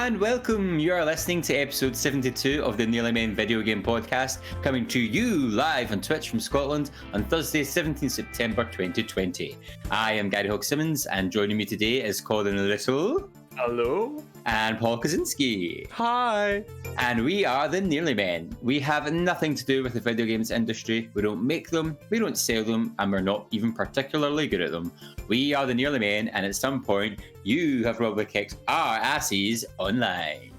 and welcome. You are listening to episode 72 of the Nearly Men video game podcast, coming to you live on Twitch from Scotland on Thursday, 17th September 2020. I am Gary Hogg-Simmons, and joining me today is Colin Little. Hello. And Paul Kaczynski. Hi. And we are the Nearly Men. We have nothing to do with the video games industry. We don't make them, we don't sell them, and we're not even particularly good at them. We are the Nearly Men, and at some point, you have probably kicked our asses online.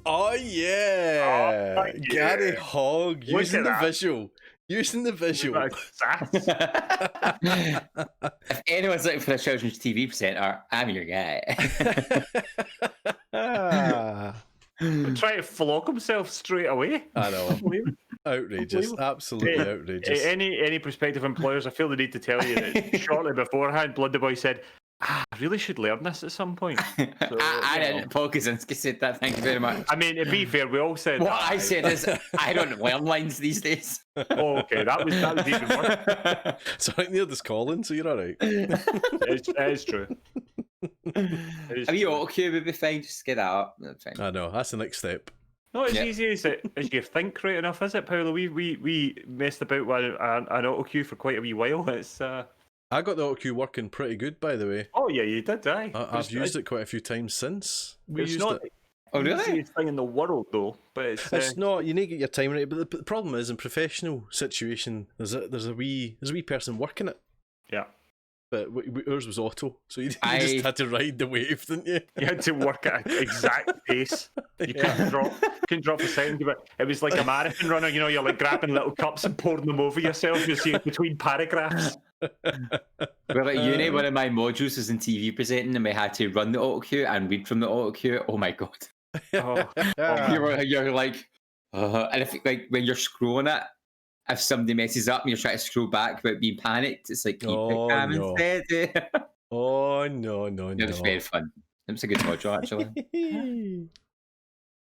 Oh yeah. Oh, yeah. Gary Hogg using the that. visual. Using the visual. If anyone's looking for a children's TV presenter, I'm your guy. Trying to flog himself straight away. I know. Outrageous. Absolutely outrageous. Any prospective employers, I feel the need to tell you that shortly beforehand, Blood the Boy said, I really should learn this at some point. So, I didn't. Paul Kaczynski said that. Thank you very much. I mean, to be fair, we all said what that. I said is, I don't learn lines these days. Oh, okay, that was even worse. So I think they're just calling, so you're alright. It is true. I mean, auto-cue would be fine. Just get that up. That's fine. I know, that's the next step. Not as Yeah. easy as you think, right enough, is it, Paolo? We messed about with an auto cue for quite a wee while. It's I got the auto cue working pretty good, by the way. oh yeah, you did, aye. I've used it quite a few times since we It's used not it. Oh, the really? easiest thing in the world, though. But It's not. You need to get your time right. But the problem is, in professional situation, there's a wee person working it. yeah. But ours was auto, so you just had to ride the wave, didn't you? You had to work at an exact pace. You couldn't drop a second. But it was like a marathon runner. You know, you're like grabbing little cups and pouring them over yourself. You're seeing between paragraphs. Well, at uni, one of my modules was in TV presenting, and we had to run the auto cue and read from the auto cue. Oh my god! Oh, You're like, and if like when you're scrolling it, if somebody messes up and you're trying to scroll back without being panicked, it's like keep Oh, it calm no. instead. Oh no! It was very fun. It was a good module actually.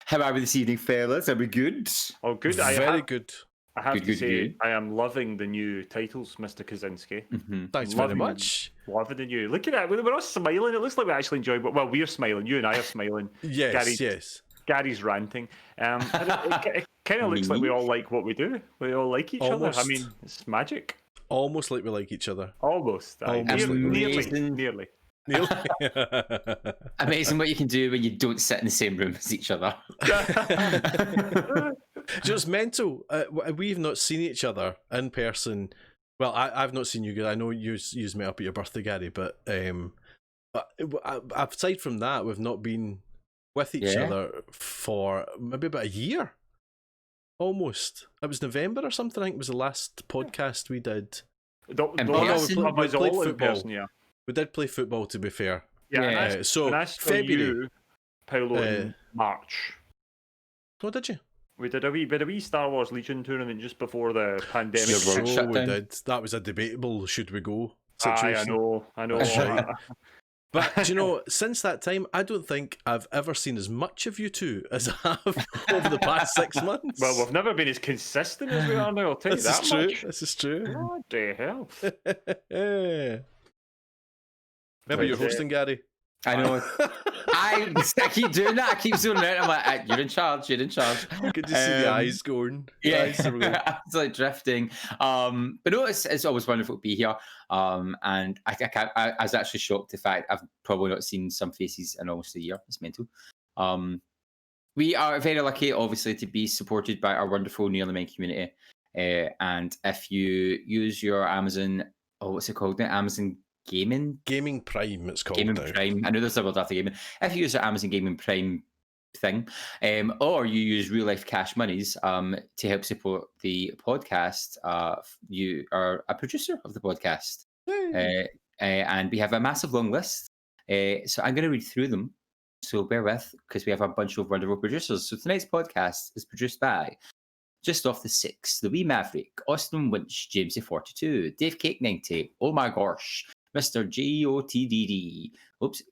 How are we this evening, fellas? Are we good? oh, good. Very good. I have Good, to good, say, good. I am loving the new titles, Mr. Kaczynski. Mm-hmm. Thanks very Loving much. Loving the new. Look at that. We're all smiling. It looks like we actually enjoyed it. Well, we're smiling. You and I are smiling. Yes, yes. Gary's ranting. It kind of looks like we all like what we do. We all like each other. I Almost. mean, it's magic. Almost like we like each other. Almost. Aye. Almost Nearly. Neil? Amazing what you can do when you don't sit in the same room as each other. Just mental. We've not seen each other in person. Well, I've not seen you guys. I know you met up at your birthday, Gary, but aside from that, we've not been with each other for maybe about a year. Almost. It was November or something. I think it was the last podcast we did. In We person? was We played all in football. person, yeah. We did play football, to be fair. Yeah, and Yeah. I, So and I saw February. you, Paolo, in March. Oh, did you? We did a wee Star Wars Legion tournament just before the pandemic. The world So shut we down. did. That was a debatable should we go Aye, situation. I know. That's right. But do you know, since that time, I don't think I've ever seen as much of you two as I have over the past 6 months. Well, we've never been as consistent as we are now, I'll tell you this that is true. much. This is true. What the hell? Maybe you're hosting, Gary. I know. I keep doing that. I keep zooming out. I'm like, you're in charge. You're in charge. Good to see the eyes going. The Yeah, eyes are going. it's like drifting. But no, it's always wonderful to be here. And I was actually shocked the fact I've probably not seen some faces in almost a year. It's mental. We are very lucky, obviously, to be supported by our wonderful Nearly Men community. And if you use your Amazon, what's it called now? Amazon Gaming Prime, it's called Gaming now. Prime. I know there's a word after gaming. If you use your Amazon Gaming Prime thing, or you use real life cash monies to help support the podcast, you are a producer of the podcast. And we have a massive long list. So I'm going to read through them. So bear with, because we have a bunch of wonderful producers. So tonight's podcast is produced by Just Off the Six, The Wee Maverick, Austin Winch, Jamesy42, Dave Cake 90, Oh My Gosh, Mr. GOTDD,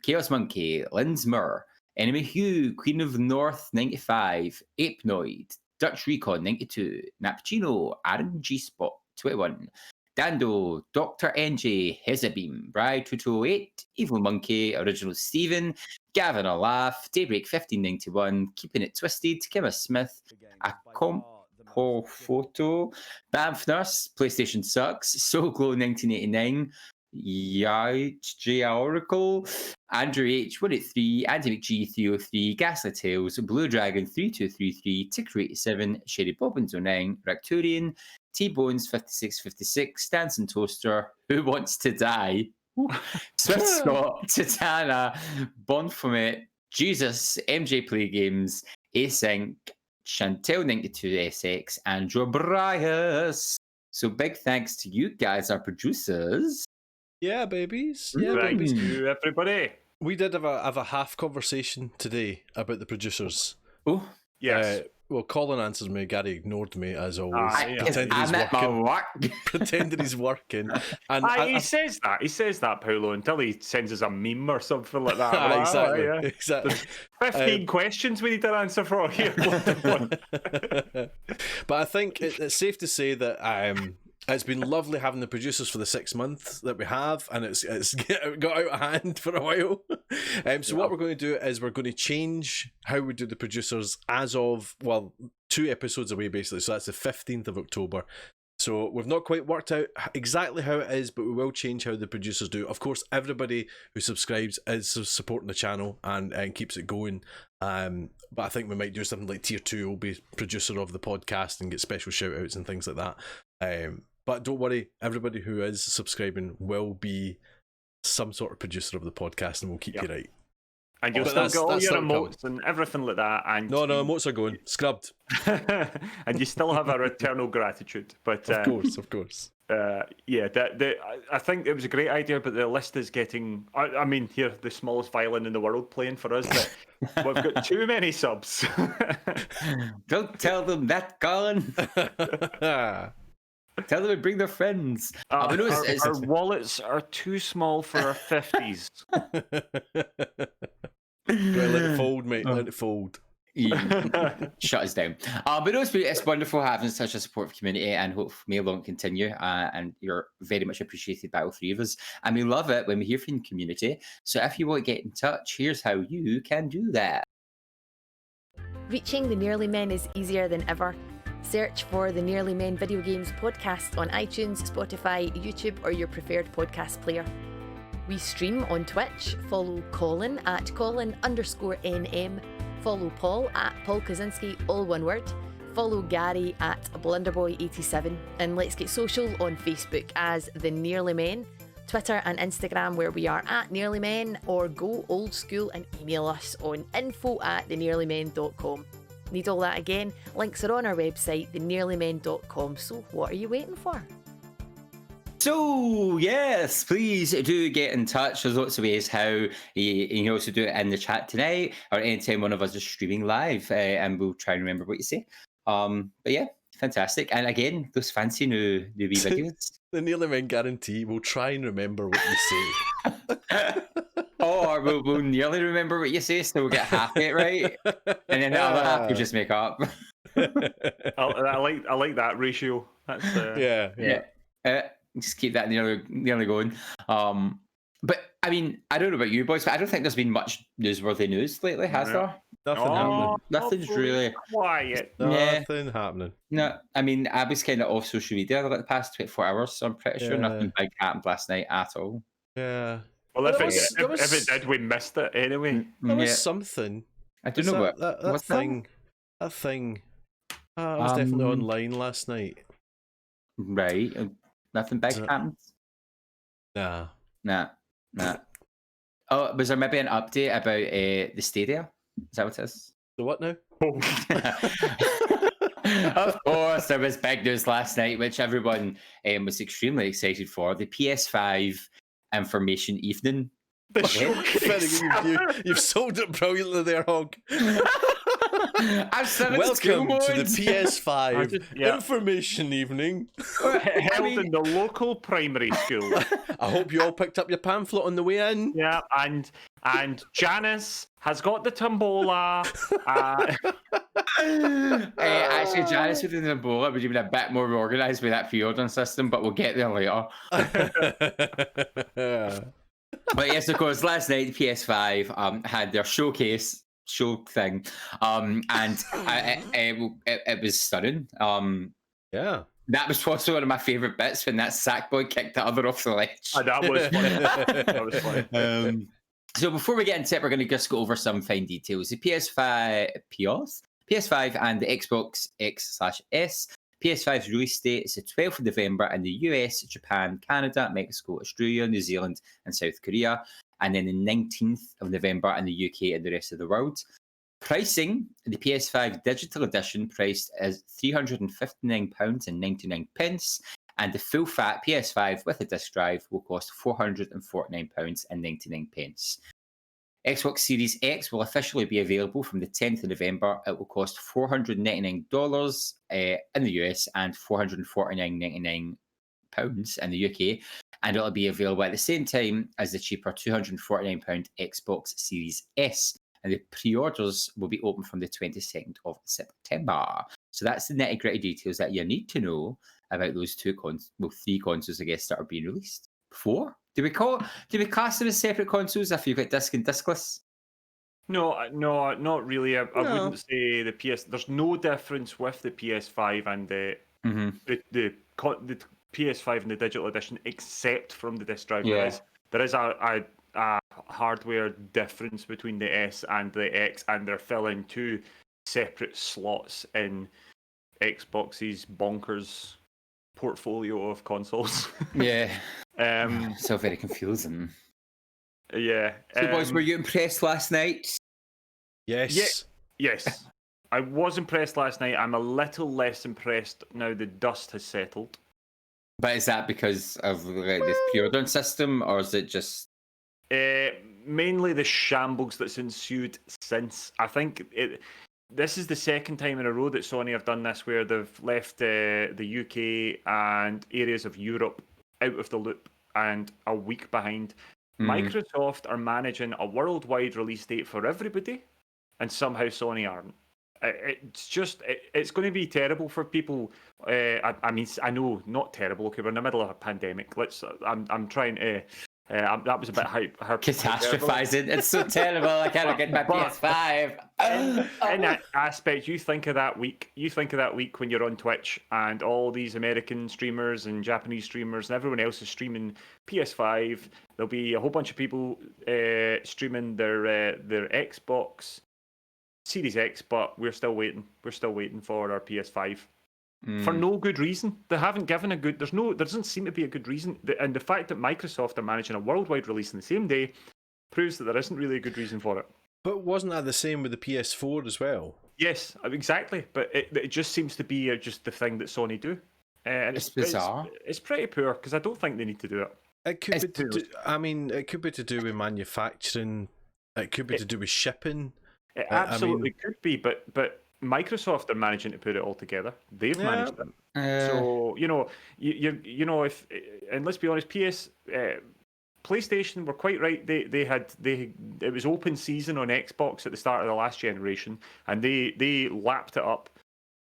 Chaos Monkey, Linsmer, Enemy Hugh, Queen of the North 95, Apenoid, Dutch Recon 92, Nappuccino, Aaron G Spot 21, Dando, Dr. NJ, Hezabeam, Bride2208, Evil Monkey, Original Steven, Gavin A Laugh, Daybreak 1591, Keeping It Twisted, Kimma Smith, Acompo Photo, Banff Nurse, PlayStation Sucks, Soul Glow 1989, J Oracle, Andrew H 183, Andy McG 303, Gaslit Tales, Blue Dragon 3233, Ticker 87, Sherry Bobbins 09, Racturian, T-Bones 5656, Stanson Toaster, Who Wants to Die, Swift Scott, Titana, Bonfomet, Jesus, MJ Play Games, Async, Chantel92SX, and Jobrias. So big thanks to you guys, our producers. Yeah, babies. Yeah, Thank babies. you, everybody. We did have a half conversation today about the producers. Oh, Yes. Well, Colin answers me. Gary ignored me as always. Yeah. Pretending he's I'm at my working. work. Pretending he's working. And He says that. He says that, Paulo, until he sends us a meme or something like that. Ah, exactly. Yeah. Exactly. 15 questions we need an answer for here. But I think it's safe to say that it's been lovely having the producers for the 6 months that we have, and it's got out of hand for a while. So what we're going to do is we're going to change how we do the producers as of, 2 episodes away basically. So that's the 15th of October. So we've not quite worked out exactly how it is, but we will change how the producers do. Of course, everybody who subscribes is supporting the channel and keeps it going. But I think we might do something like Tier 2 will be producer of the podcast and get special shout outs and things like that. But don't worry, everybody who is subscribing will be some sort of producer of the podcast, and we'll keep you right. And you'll still get all your emotes and everything like that. And no, emotes are going scrubbed. And you still have our eternal gratitude. But of course. I think it was a great idea, but the list is getting. I mean, here the smallest violin in the world playing for us, but we've got too many subs. Don't tell them that, Colin. Tell them to bring their friends. Our wallets are too small for our 50s. Let it fold, mate. Let it fold. Shut us down. But it's wonderful having such a supportive community, and hope may long continue. And you're very much appreciated by all three of us. And we love it when we hear from the community. So if you want to get in touch, here's how you can do that. Reaching the Nearly Men is easier than ever. Search for the Nearly Men Video Games podcast on iTunes, Spotify, YouTube, or your preferred podcast player. We stream on Twitch. Follow Colin at Colin_NM. Follow Paul at Paul Kaczynski, all one word. Follow Gary at Blunderboy87. And let's get social on Facebook as The Nearly Men, Twitter and Instagram where we are at Nearly Men, or go old school and email us on info@thenearlymen.com. Need all that again? Links are on our website, thenearlymen.com. So what are you waiting for? So, yes, please do get in touch. There's lots of ways how you can also do it in the chat tonight or anytime one of us is streaming live, and we'll try and remember what you say. But yeah, fantastic. And again, those fancy new wee videos. The Nearly Men guarantee we'll try and remember what you say. Or we'll nearly remember what you say, so we'll get half it right, and then the other half we just make up. I like that ratio. That's yeah. Just keep that nearly going. But I mean, I don't know about you boys, but I don't think there's been much newsworthy news lately, has there? Nothing happening. Nothing's really quiet. Nothing happening. No, I mean, I was kind of off social media like the past 24 hours, so I'm pretty sure nothing big happened last night at all. Yeah. Well, if it did, we missed it anyway. There was something. I don't know that thing. That thing. I was definitely online last night. Right. Nothing big happened? Nah. Oh, was there maybe an update about the Stadia? Is that what it is? The what now? Of course, there was big news last night, which everyone was extremely excited for. The PS5 information evening. You've sold it brilliantly there, Hogg. Welcome to the PS5 information evening. Held in the local primary school. I hope you all picked up your pamphlet on the way in. Yeah, and Janice has got the tombola. Actually, Janice with the Ebola would have been a bit more organised with that pre-ordering system, but we'll get there later. But yes, of course, last night the PS5 had their show thing, and it was stunning. Yeah. That was also one of my favourite bits when that Sackboy kicked the other off the ledge. That was funny. That was funny. So before we get into it, we're going to just go over some fine details. The PS5 and the Xbox X/S. PS5's release date is the 12th of November in the US, Japan, Canada, Mexico, Australia, New Zealand, and South Korea, and then the 19th of November in the UK and the rest of the world. Pricing, the PS5 digital edition priced as £359.99, and the full fat PS5 with a disc drive will cost £449.99. Xbox Series X will officially be available from the 10th of November. It will cost $499 in the US and £449.99 in the UK, and it'll be available at the same time as the cheaper £249 Xbox Series S. And the pre-orders will be open from the 22nd of September. So that's the nitty-gritty details that you need to know about those three consoles, I guess, that are being released. 4? Do we class them as separate consoles if you've got disc and discless? No, not really. I wouldn't say the PS. There's no difference with the PS5 and the PS5 and the digital edition, except from the disc drive. Yeah. There is a hardware difference between the S and the X, and they're filling two separate slots in Xbox's bonkers portfolio of consoles. Yeah. So very confusing. Yeah. So, boys, were you impressed last night? Yes. Yes. I was impressed last night. I'm a little less impressed now the dust has settled. But is that because of the pre-ordering system, or is it just... Mainly the shambles that's ensued since. I think this is the second time in a row that Sony have done this, where they've left the UK and areas of Europe out of the loop and a week behind. Microsoft are managing a worldwide release date for everybody, and somehow Sony aren't. It's going to be terrible for people. I mean, I know, not terrible. Okay, we're in the middle of a pandemic. I'm trying to. That was a bit hype. Catastrophizing. It's so terrible. I can't get my PS5. In that aspect, you think of that week when you're on Twitch and all these American streamers and Japanese streamers and everyone else is streaming PS5. There'll be a whole bunch of people streaming their Xbox Series X, but we're still waiting. We're still waiting for our PS5. For no good reason. They haven't given a good... There doesn't seem to be a good reason. And the fact that Microsoft are managing a worldwide release on the same day proves that there isn't really a good reason for it. But wasn't that the same with the PS4 as well? Yes, exactly. But it just seems to be just the thing that Sony do. And it's bizarre. It's pretty poor, because I don't think they need to do it. It could it could be to do with manufacturing. It could be to do with shipping. It absolutely could be, but Microsoft are managing to put it all together. They've managed it. So you know, if, and let's be honest, PlayStation were quite right. It was open season on Xbox at the start of the last generation, and they lapped it up.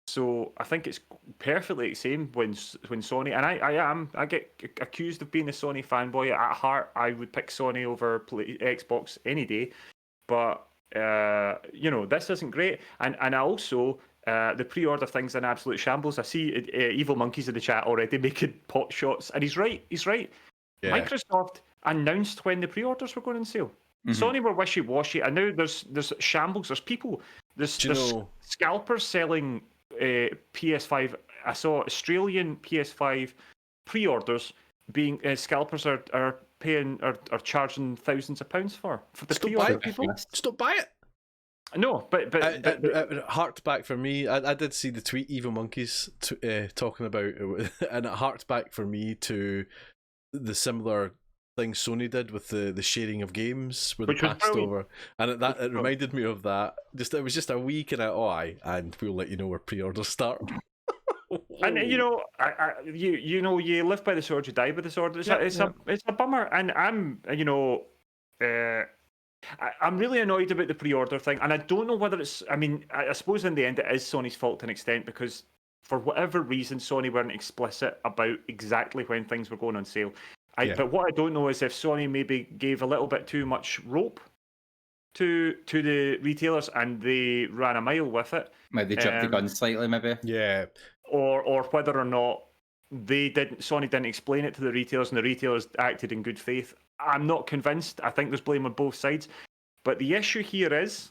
So I think it's perfectly the same when Sony, and I get accused of being a Sony fanboy. At heart, I would pick Sony over Xbox any day, but. This isn't great, and I also the pre-order thing's an absolute shambles. I see Evil Monkeys in the chat already making pot shots, and he's right. Yeah. Microsoft announced when the pre-orders were going on sale. Sony were wishy-washy, and now there's shambles. There's people. There's scalpers selling PS5. I saw Australian PS5 pre-orders being scalpers are charging thousands of pounds for the pre-order people. Stop buy it. No, but it harked back for me. I did see the tweet Evil Monkeys talking about it, and it harked back for me to the similar thing Sony did with the sharing of games where they passed over, and it reminded me of that. It was just a week, and and we'll let you know where pre-orders start. And you live by the sword, you die by the sword. It's a bummer, and I'm I'm really annoyed about the pre-order thing, and I don't know whether it's. I mean, I suppose in the end it is Sony's fault to an extent because for whatever reason Sony weren't explicit about exactly when things were going on sale. But what I don't know is if Sony maybe gave a little bit too much rope to the retailers and they ran a mile with it. Maybe they jumped the gun slightly, maybe. Yeah. Or whether or not Sony didn't explain it to the retailers and the retailers acted in good faith. I'm not convinced. I think there's blame on both sides. But the issue here is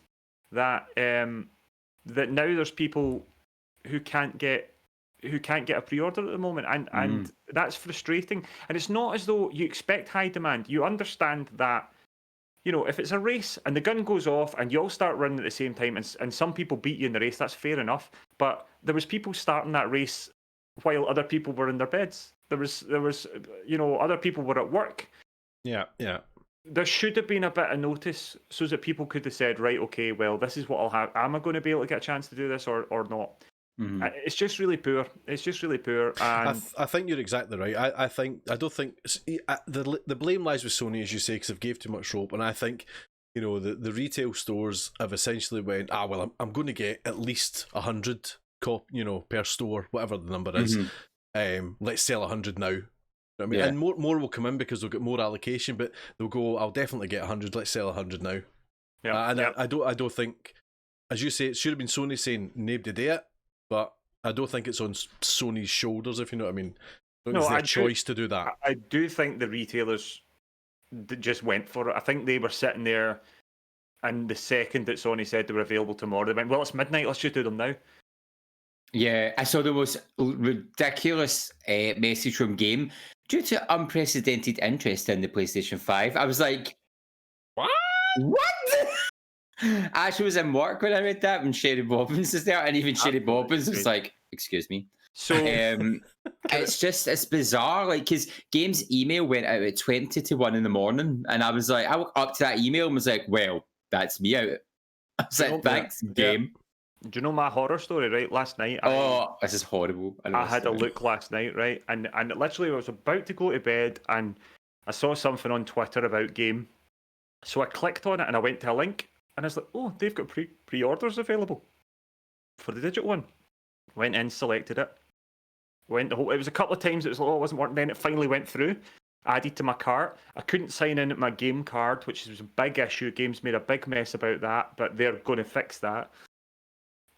that that now there's people who can't get a pre-order at the moment, and that's frustrating. And it's not as though you expect high demand. You understand that, if it's a race and the gun goes off and you all start running at the same time and some people beat you in the race, that's fair enough. But there was people starting that race while other people were in their beds. There was other people were at work. Yeah. There should have been a bit of notice so that people could have said, right, okay, well, this is what I'll have. Am I going to be able to get a chance to do this or not? Mm-hmm. It's just really poor. And I think you're exactly right. I don't think the blame lies with Sony, as you say, because they've gave too much rope. And I think, the retail stores have essentially went, well, I'm going to get at least 100 per store, whatever the number is. Mm-hmm. Let's sell 100 now. I mean, and more will come in because they'll get more allocation, but they'll go, I'll definitely get 100. Let's sell 100 now. Yeah, I don't think, as you say, it should have been Sony saying nobody do it, but I don't think it's on Sony's shoulders, if you know what I mean. It's their choice to do that. I do think the retailers just went for it. I think they were sitting there, and the second that Sony said they were available tomorrow, they went, well, it's midnight, let's just do them now. Yeah, I saw the most ridiculous message from Game. Due to unprecedented interest in the PlayStation 5, I was like, What? I actually was in work when I read that when Sherry Bobbins is there, and even Sherry Bobbins was like, excuse me. So it's bizarre, like, because Game's email went out at 20 to 1 in the morning, and I was like, I woke up to that email and was like, well, that's me out. I was like, thanks, Game. Do you know my horror story, right? Last night. This is horrible. I had a look last night, right? And literally I was about to go to bed and I saw something on Twitter about Game. So I clicked on it and I went to a link and I was like, oh, they've got pre-orders available for the digital one. Went in, selected it. It was a couple of times it was like, oh, it wasn't working. Then it finally went through. Added to my cart. I couldn't sign in at my Game card, which was a big issue. Game's made a big mess about that, but they're going to fix that.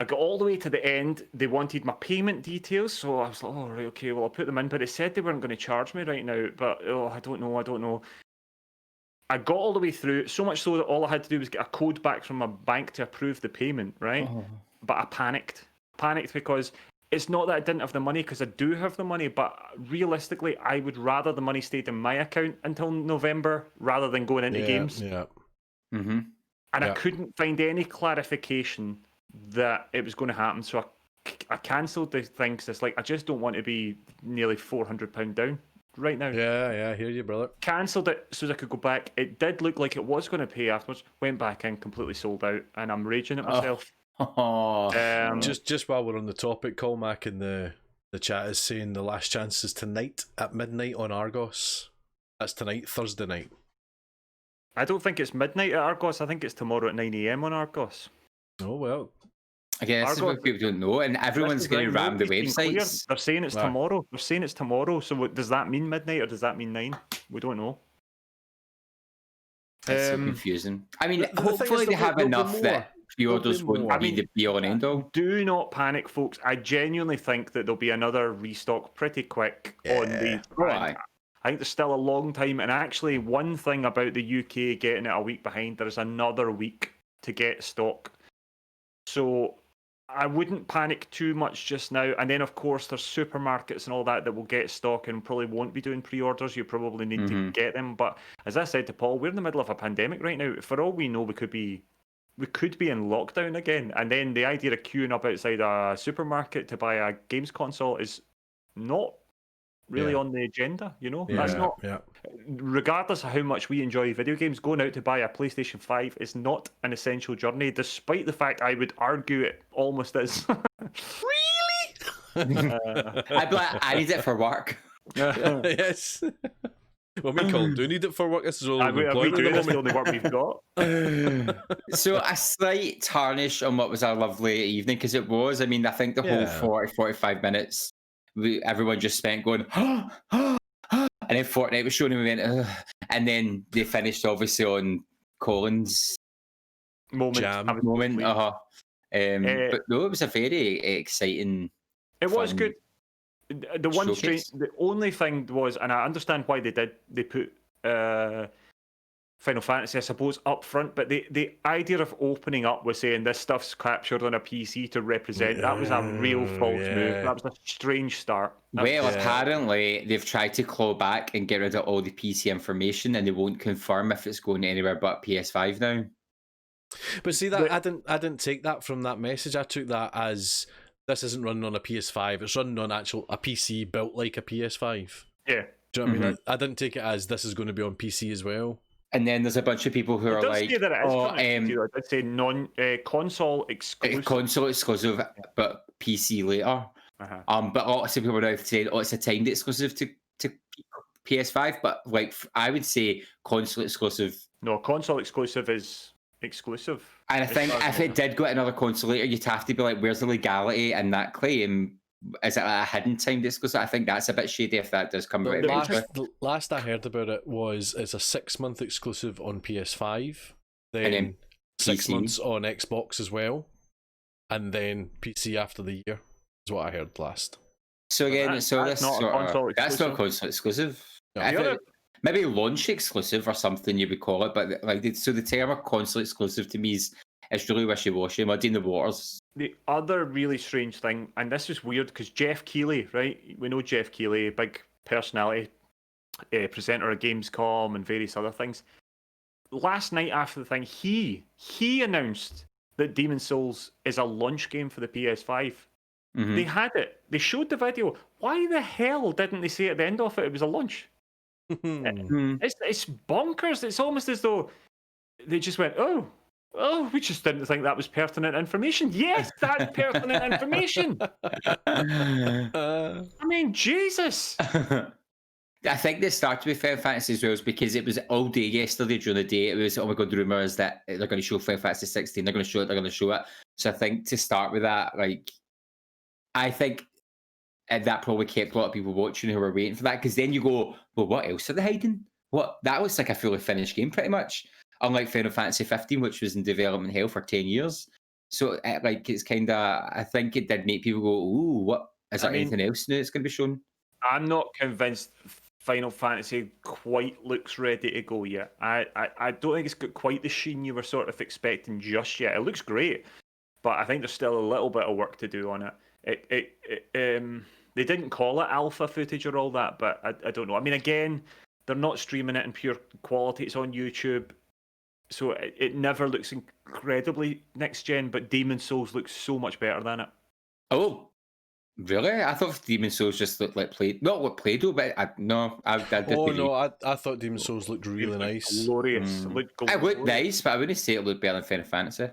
I got all the way to the end. They wanted my payment details, so I was like, oh, right, okay, well, I'll put them in. But it said they weren't going to charge me right now. But, I don't know. I got all the way through, so much so that all I had to do was get a code back from my bank to approve the payment, right? Oh. But I panicked. Because it's not that I didn't have the money, because I do have the money, but realistically, I would rather the money stayed in my account until November rather than going into games. Yeah. Mm-hmm. And I couldn't find any clarification that it was going to happen, so I cancelled the thing because it's like I just don't want to be nearly £400 down right now. Yeah, I hear you, brother. Cancelled it so as I could go back. It did look like it was going to pay afterwards. Went back in, completely sold out, and I'm raging at myself. Just while we're on the topic, Colmac in the chat is saying the last chance is tonight at midnight on Argos. That's tonight, Thursday night. I don't think it's midnight at Argos. I think it's tomorrow at 9 AM on Argos. Oh, well. Again, this is what people don't know, and everyone's going to ram the websites. They're saying it's tomorrow. So does that mean midnight or does that mean 9? We don't know. It's so confusing. I mean, hopefully they have enough that pre-orders won't be the be-all and end-all. Do not panic, folks. I genuinely think that there'll be another restock pretty quick on these. I think there's still a long time, and actually one thing about the UK getting it a week behind, there's another week to get stock. So I wouldn't panic too much just now. And then, of course, there's supermarkets and all that will get stock and probably won't be doing pre-orders. You probably need to get them. But as I said to Paul, we're in the middle of a pandemic right now. For all we know, we could be in lockdown again. And then the idea of queuing up outside a supermarket to buy a games console is not really on the agenda, That's not. Yeah. Regardless of how much we enjoy video games, going out to buy a PlayStation 5 is not an essential journey, despite the fact I would argue it almost is. Really? I'd be like, I need it for work. Yes. Well, me and Colin do need it for work. This is all We employment do. at That's the the moment. only work we've got. So a slight tarnish on what was a lovely evening, because it was. I mean, I think the whole Yeah. 45 minutes, everyone just spent going, and then Fortnite was showing and we went, ugh. And then they finished obviously on Colin's Jam. moment. But no, it was a very exciting. It was fun good. The one showcase. the only thing was, and I understand why they put Final Fantasy, I suppose, up front, but the idea of opening up with saying this stuff's captured on a PC to represent, that was a real false move. That was a strange start. Apparently they've tried to claw back and get rid of all the PC information, and they won't confirm if it's going anywhere but PS5 now. But see that I didn't take that from that message. I took that as this isn't running on a PS5. It's running on a PC built like a PS5. Yeah. Do you know what I mean? I didn't take it as this is going to be on PC as well. And then there's a bunch of people who are like, say that it is I'd say console exclusive. Console exclusive, but PC later. But lots of people are now saying, it's a timed exclusive to PS5. But like, I would say console exclusive. No, console exclusive is exclusive. And I think if it did go to another console later, you'd have to be like, where's the legality in that claim? Is it a hidden timed exclusive? I think that's a bit shady if that does come out. The last I heard about it was it's a 6-month exclusive on PS5, then 6 months on Xbox as well, and then PC after the year is what I heard last. So again, that's not console exclusive. No. Maybe launch exclusive or something you would call it, but like so the term of console exclusive to me is really wishy-washy, muddy in the waters. The other really strange thing, and this is weird because Jeff Keighley, right? We know Jeff Keighley, big personality, presenter of Gamescom and various other things. Last night after the thing, he announced that Demon's Souls is a launch game for the PS5. They had it. They showed the video. Why the hell didn't they say at the end of it was a launch? It's bonkers. It's almost as though they just went, oh, we just didn't think that was pertinent information. Yes, that's pertinent information. I mean, Jesus. I think they started with Final Fantasy as well because it was all day yesterday during the day. It was, oh my God, the rumours that they're going to show Final Fantasy 16. They're going to show it. So I think to start with that, like, I think that probably kept a lot of people watching who were waiting for that, because then you go, well, what else are they hiding? What? That looks like a fully finished game pretty much. Unlike Final Fantasy 15, which was in development hell for 10 years. So, like, it's kind of, I think it did make people go, ooh, what? Is there anything else new that's going to be shown? I'm not convinced Final Fantasy quite looks ready to go yet. I don't think it's got quite the sheen you were sort of expecting just yet. It looks great, but I think there's still a little bit of work to do on it. They didn't call it alpha footage or all that, but I don't know. I mean, again, they're not streaming it in pure quality. It's on YouTube. So it never looks incredibly next gen, but Demon's Souls looks so much better than it. Oh, really? I thought Demon's Souls just looked like Play-Doh, but I thought Demon's Souls looked really nice. Glorious. It looked nice, but I wouldn't say it looked better than Final Fantasy.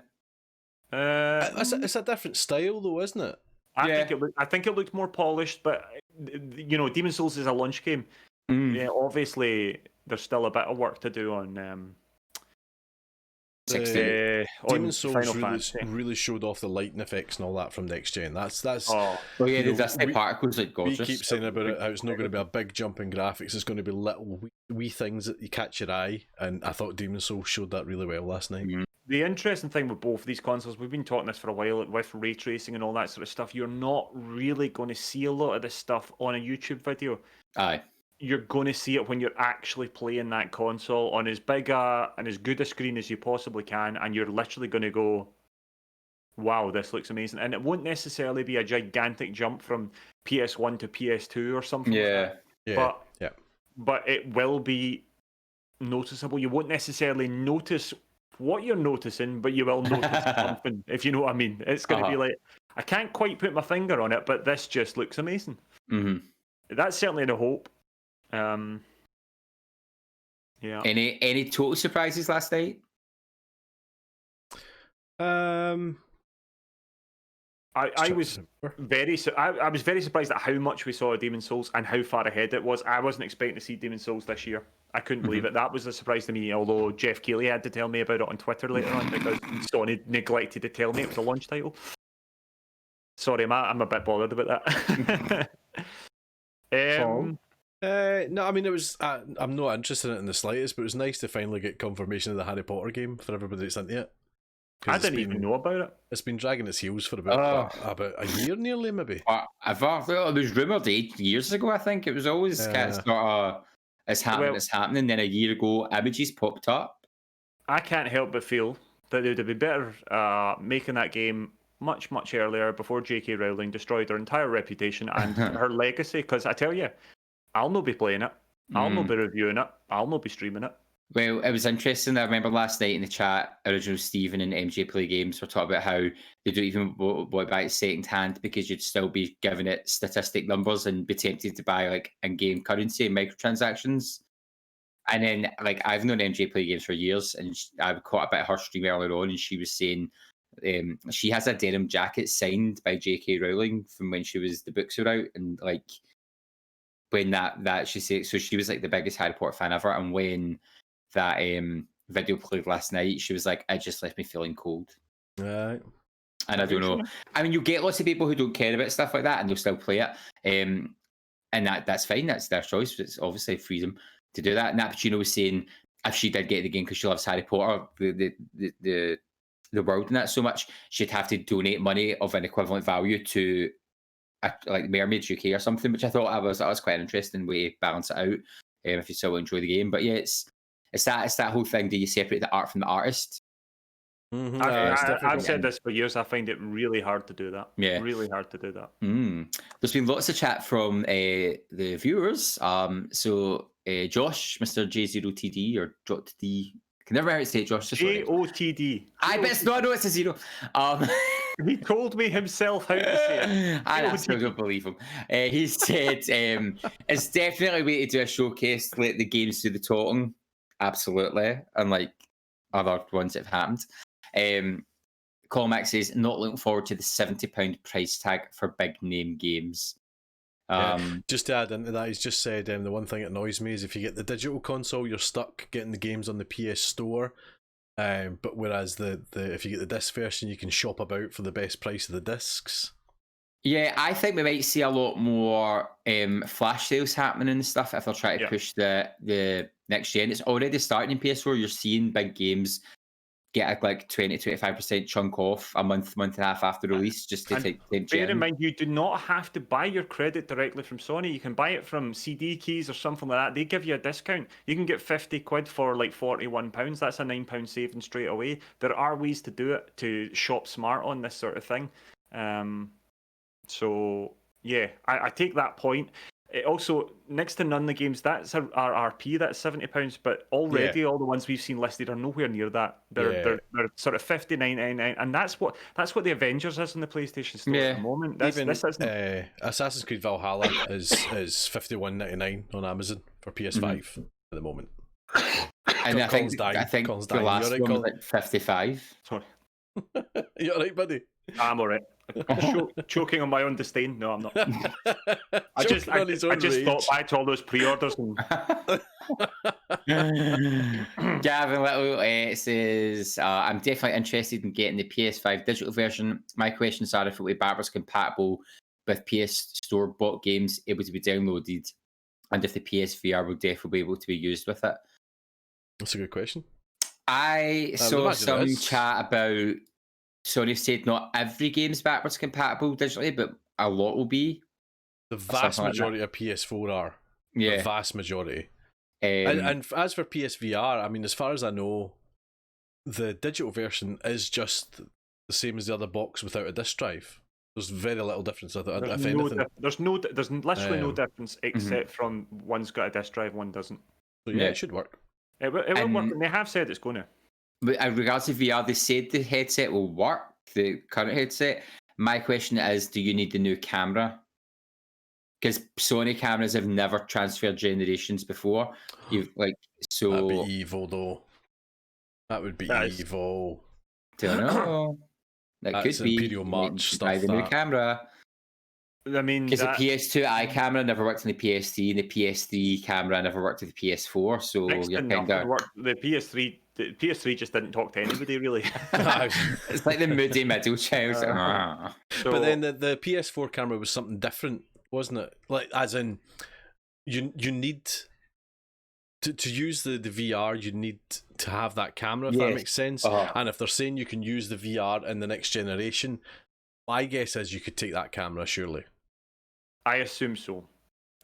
It's a different style, though, isn't it? I think it looked more polished, but you know, Demon's Souls is a launch game. Yeah, obviously, there's still a bit of work to do on. Demon's Souls really showed off the lighting effects and all that from next gen. That's the dusty particles like gorgeous. We keep saying about it how it's not going to be a big jump in graphics. It's going to be little wee things that you catch your eye, and I thought Demon's Souls showed that really well last night. The interesting thing with both of these consoles, we've been talking this for a while, with ray tracing and all that sort of stuff, you're not really going to see a lot of this stuff on a YouTube video. Aye. You're going to see it when you're actually playing that console on as big and as good a screen as you possibly can, and you're literally going to go, wow, this looks amazing. And it won't necessarily be a gigantic jump from PS1 to PS2 or something like that. But it will be noticeable. You won't necessarily notice what you're noticing, but you will notice something, if you know what I mean. It's going to be like, I can't quite put my finger on it, but this just looks amazing. That's certainly the hope. Any total surprises last night? I was very surprised at how much we saw of Demon's Souls and how far ahead it was. I wasn't expecting to see Demon's Souls this year. I couldn't believe it. That was a surprise to me, although Jeff Keighley had to tell me about it on Twitter later on because Sony neglected to tell me it was a launch title. Sorry, Matt, I'm a bit bothered about that. No, I mean, it was. I'm not interested in it in the slightest, but it was nice to finally get confirmation of the Harry Potter game for everybody that's into it. I didn't even know about it. It's been dragging its heels for about a year nearly, maybe. It was rumoured 8 years ago, I think. It was always sort of, it's happening. Then a year ago, images popped up. I can't help but feel that it would be better making that game much, much earlier before J.K. Rowling destroyed her entire reputation and her legacy. Because I tell you, I'll not be playing it. I'll not be reviewing it. I'll not be streaming it. Well, it was interesting. I remember last night in the chat, Original Stephen and MJ Play Games were talking about how they don't even buy it second hand because you'd still be giving it statistic numbers and be tempted to buy like in-game currency and microtransactions. And then, like, I've known MJ Play Games for years, and I caught a bit of her stream earlier on, and she was saying she has a denim jacket signed by J.K. Rowling from when the books were out, and like when that she said, so she was like the biggest Harry Potter fan ever, and when that video played last night, she was like, it just left me feeling cold. Right. And I don't know. I mean, you get lots of people who don't care about stuff like that and they'll still play it. And that's fine. That's their choice. It's obviously freedom to do that. Nat Pacino was saying if she did get the game because she loves Harry Potter, the world and that so much, she'd have to donate money of an equivalent value to like Mermaids UK or something, which I thought that was quite an interesting way to balance it out if you still enjoy the game. But yeah, it's that whole thing. Do you separate the art from the artist? Mm-hmm. I've said this for years. I find it really hard to do that. Yeah, really hard to do that. There's been lots of chat from the viewers. So Josh, Mr. J0TD or JOTD, I can never remember how to say it, Josh. JOTD. I bet it's not. No, it's a zero. He told me himself how to say it. I still don't believe him. He said it's definitely a way to do a showcase. Let the games do the talking. Absolutely, unlike other ones that have happened. Colmac says, not looking forward to the £70 price tag for big name games. Just to add into that, he's just said the one thing that annoys me is if you get the digital console, you're stuck getting the games on the PS Store. But whereas if you get the disc version, you can shop about for the best price of the discs. Yeah, I think we might see a lot more flash sales happening and stuff if they're trying to push the next gen. It's already starting in PS4. You're seeing big games get a like 20-25% chunk off a month and a half after release just to take gen. Bear in mind, you do not have to buy your credit directly from Sony. You can buy it from CD keys or something like that. They give you a discount. You can get 50 quid for like £41. That's a £9 saving straight away. There are ways to do it, to shop smart on this sort of thing. So yeah, I take that point. It also, next to none of the games, that's our RP, that's £70, but already all the ones we've seen listed are nowhere near that. They're sort of £59.99, and that's what the Avengers is in the PlayStation Store at the moment. This isn't. Assassin's Creed Valhalla is £51.99 on Amazon for PS5 at the moment. And I think the last one was like 55. Sorry. You alright, buddy? I'm alright. Choking on my own disdain. No, I'm not. I just thought back to all those pre-orders. Gavin Little says, I'm definitely interested in getting the PS5 digital version. My questions are if it will be backwards compatible with PS Store bought games able to be downloaded, and if the PSVR will definitely be able to be used with it. That's a good question. I saw some chat about Sony said not every game's backwards compatible digitally, but a lot will be. The vast majority of PS4 are. Yeah. The vast majority. And as for PSVR, I mean, as far as I know, the digital version is just the same as the other box without a disc drive. There's very little difference. There's literally no difference except from one's got a disc drive, one doesn't. So yeah, it should work. It will work, and they have said it's going to. But in regards to VR, they said the headset will work, the current headset. My question is, do you need the new camera? Because Sony cameras have never transferred generations before. That'd be evil, though. That would be evil. Don't know. That It's could be Imperial you might March need to stuff. buy the new That camera. I mean, Because the PS2 eye camera never worked on the PS3, and the PS3 camera never worked with the PS4. So next you're to kind nothing of worked. The PS3 just didn't talk to anybody really. it's like the moody middle child. So, but then the PS4 camera was something different, wasn't it? Like, as in, you need to use the VR, you need to have that camera, if that Yes. makes sense. And if they're saying you can use the VR in the next generation, my guess is you could take that camera, surely. I assume so.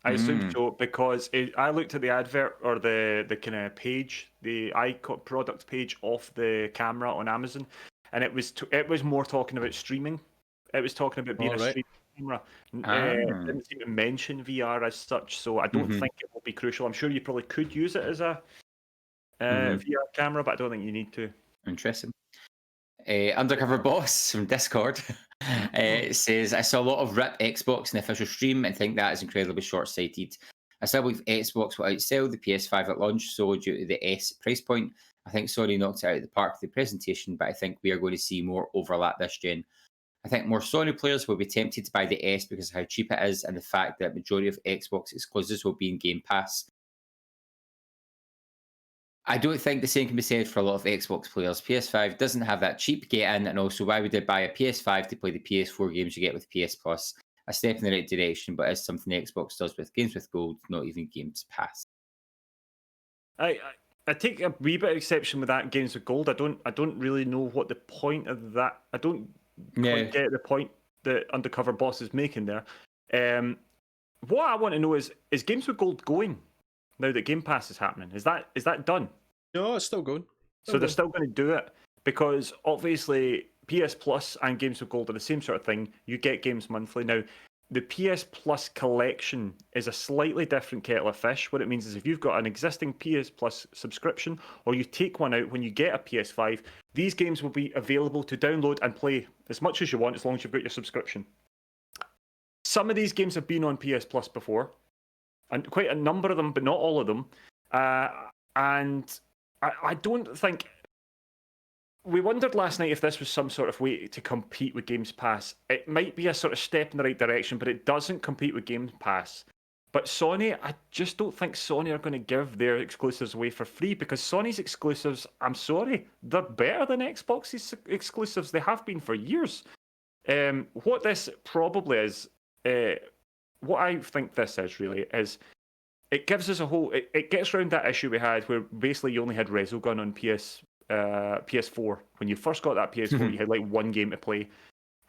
I assume so because I looked at the advert or the kind of page, the product page of the camera on Amazon, and it was more talking about streaming. It was talking about being a streaming camera. It didn't seem to mention VR as such, so I don't think it will be crucial. I'm sure you probably could use it as a VR camera, but I don't think you need to. Interesting. Undercover Boss from Discord says, I saw a lot of rip Xbox in the official stream and think that is incredibly short-sighted. I still believe Xbox will outsell the PS5 at launch, so due to the S price point, I think Sony knocked it out of the park with the presentation, but I think we are going to see more overlap this gen. I think more Sony players will be tempted to buy the S because of how cheap it is and the fact that majority of Xbox exclusives will be in Game Pass. I don't think the same can be said for a lot of Xbox players. PS5 doesn't have that cheap get in, and also why would I buy a PS5 to play the PS4 games you get with PS Plus? A step in the right direction, but it's something Xbox does with Games with Gold, not even Games Pass. I take a wee bit of exception with that Games with Gold. I don't really know what the point of that. I don't quite get the point that Undercover Boss is making there. What I want to know is Games with Gold going now that Game Pass is happening? Is that done? No, it's still going. So they're still going to do it because obviously PS Plus and Games with Gold are the same sort of thing. You get games monthly. Now, the PS Plus collection is a slightly different kettle of fish. What it means is if you've got an existing PS Plus subscription or you take one out when you get a PS5, these games will be available to download and play as much as you want as long as you've got your subscription. Some of these games have been on PS Plus before, and quite a number of them, but not all of them. And I don't think... We wondered last night if this was some sort of way to compete with Games Pass. It might be a sort of step in the right direction, but it doesn't compete with Games Pass. But Sony, I just don't think Sony are going to give their exclusives away for free because Sony's exclusives, I'm sorry, they're better than Xbox's exclusives. They have been for years. What this probably is... what I think this is really is it gives us a whole... It gets around that issue we had where basically you only had Resogun on PS4. When you first got that PS4, you had like one game to play.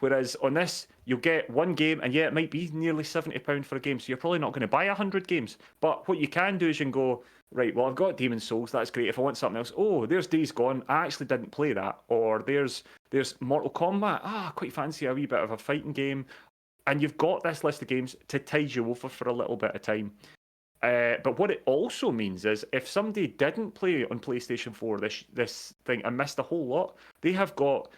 Whereas on this, you'll get one game, and yeah, it might be nearly £70 for a game, so you're probably not going to buy 100 games. But what you can do is you can go, right, well, I've got Demon's Souls, that's great. If I want something else, oh, there's Days Gone, I actually didn't play that. Or there's Mortal Kombat, I quite fancy a wee bit of a fighting game. And you've got this list of games to tide you over for a little bit of time. But what it also means is if somebody didn't play on PlayStation 4 this thing and missed a whole lot, they have got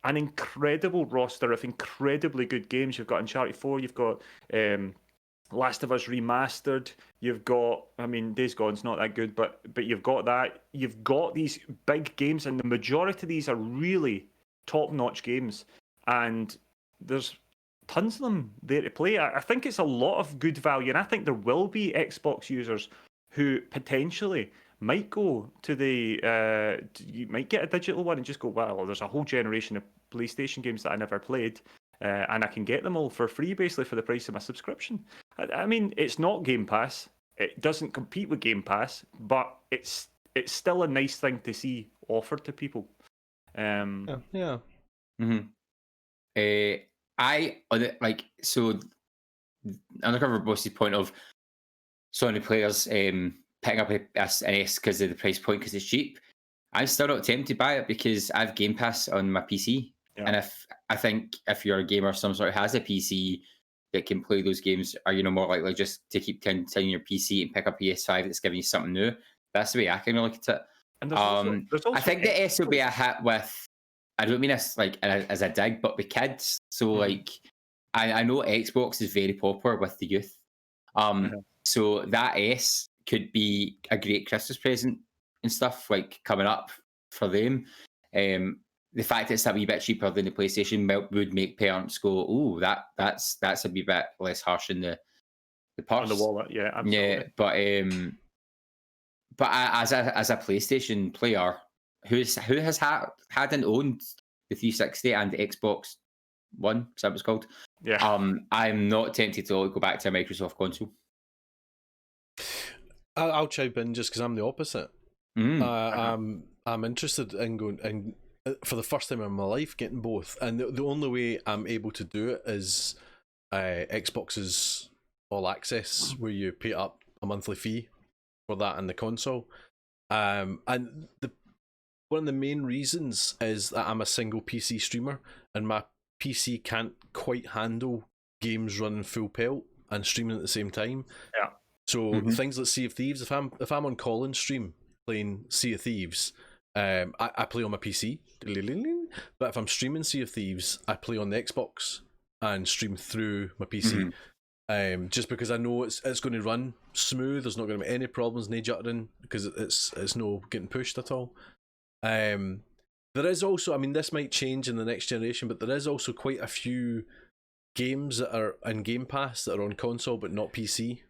an incredible roster of incredibly good games. You've got Uncharted 4, you've got Last of Us Remastered, you've got, I mean, Days Gone's not that good, but you've got that. You've got these big games, and the majority of these are really top-notch games. And there's tons of them there to play. I think it's a lot of good value, and I think there will be Xbox users who potentially might go to you might get a digital one and just go, well, there's a whole generation of PlayStation games that I never played, and I can get them all for free, basically for the price of my subscription. I mean, it's not Game Pass. It doesn't compete with Game Pass, but it's still a nice thing to see offered to people. Yeah. Mm-hmm. So Undercover Boss's point of Sony players picking up an S because of the price point because it's cheap. I'm still not tempted by it because I have Game Pass on my PC, and I think if you're a gamer, some sort of has a PC that can play those games, are more likely just to keep continuing your PC and pick up PS5 that's giving you something new. That's the way I can look at it. And there's also I think the S will be a hit with. I don't mean this like as a dig, but with kids. So like, I know Xbox is very popular with the youth. So that S could be a great Christmas present and stuff like coming up for them. the fact it's a wee bit cheaper than the PlayStation would make parents go, "Oh, that's a wee bit less harsh in the purse." On the wallet, yeah, absolutely. Yeah, but as a PlayStation player who has had and owned the 360 and the Xbox One, is that what it's called? Yeah. I'm not tempted to go back to a Microsoft console. I'll chime in just because I'm the opposite. I'm interested in going and for the first time in my life getting both, and the only way I'm able to do it is Xbox's All Access, where you pay up a monthly fee for that and the console. And one of the main reasons is that I'm a single PC streamer, and my PC can't quite handle games running full pelt and streaming at the same time. Yeah. So things like Sea of Thieves, if I'm on Colin's stream playing Sea of Thieves, I play on my PC. But if I'm streaming Sea of Thieves, I play on the Xbox and stream through my PC. Just because I know it's going to run smooth. There's not going to be any problems, no juttering, because it's no getting pushed at all. There is also, I mean, this might change in the next generation, but there is also quite a few games that are in Game Pass that are on console but not PC.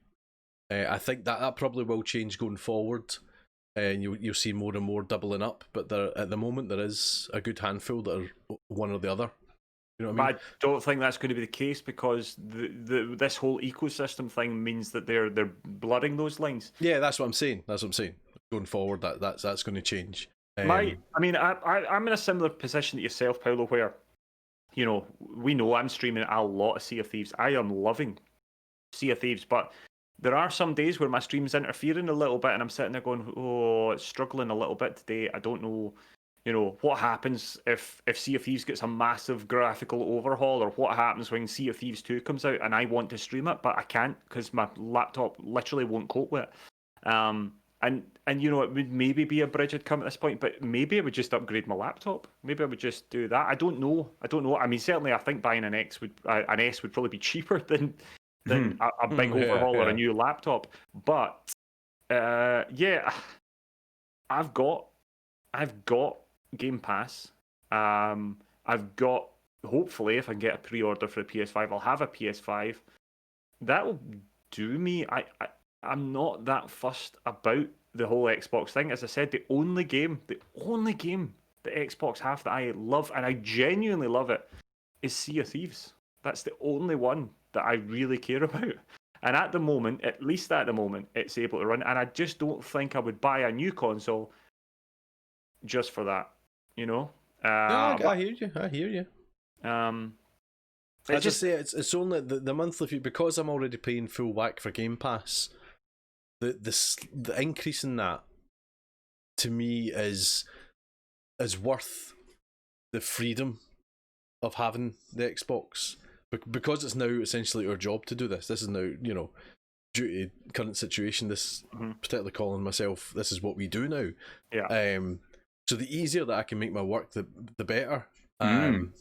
I think that probably will change going forward, and you'll see more and more doubling up. But at the moment, there is a good handful that are one or the other. You know what I mean? I don't think that's going to be the case, because this whole ecosystem thing means that they're blurring those lines. Yeah, that's what I'm saying. Going forward, that's going to change. I'm in a similar position to yourself, Paolo, where, you know, we know I'm streaming a lot of Sea of Thieves. I am loving Sea of Thieves, but there are some days where my stream's interfering a little bit, and I'm sitting there going, "Oh, it's struggling a little bit today. I don't know, you know, what happens if Sea of Thieves gets a massive graphical overhaul, or what happens when Sea of Thieves 2 comes out and I want to stream it, but I can't because my laptop literally won't cope with it." And you know, it would maybe be a bridge I'd come at this point, but maybe I would just upgrade my laptop. Maybe I would just do that. I don't know. I mean, certainly I think buying an S would probably be cheaper than a big overhaul or a new laptop. But yeah, I've got Game Pass. I've got, hopefully, if I can get a pre-order for a PS5, I'll have a PS5. That'll do me. I'm not that fussed about the whole Xbox thing. As I said, the only game that Xbox have that I love, and I genuinely love it, is Sea of Thieves. That's the only one that I really care about. And at the moment, it's able to run. And I just don't think I would buy a new console just for that, you know? I hear you. I just say it's only the monthly fee, because I'm already paying full whack for Game Pass. The increase in that, to me, is worth the freedom of having the Xbox, because it's now essentially our job to do this. This is now, you know, due to current situation, this particularly Colin and myself, this is what we do now. Yeah. So the easier that I can make my work, the better. And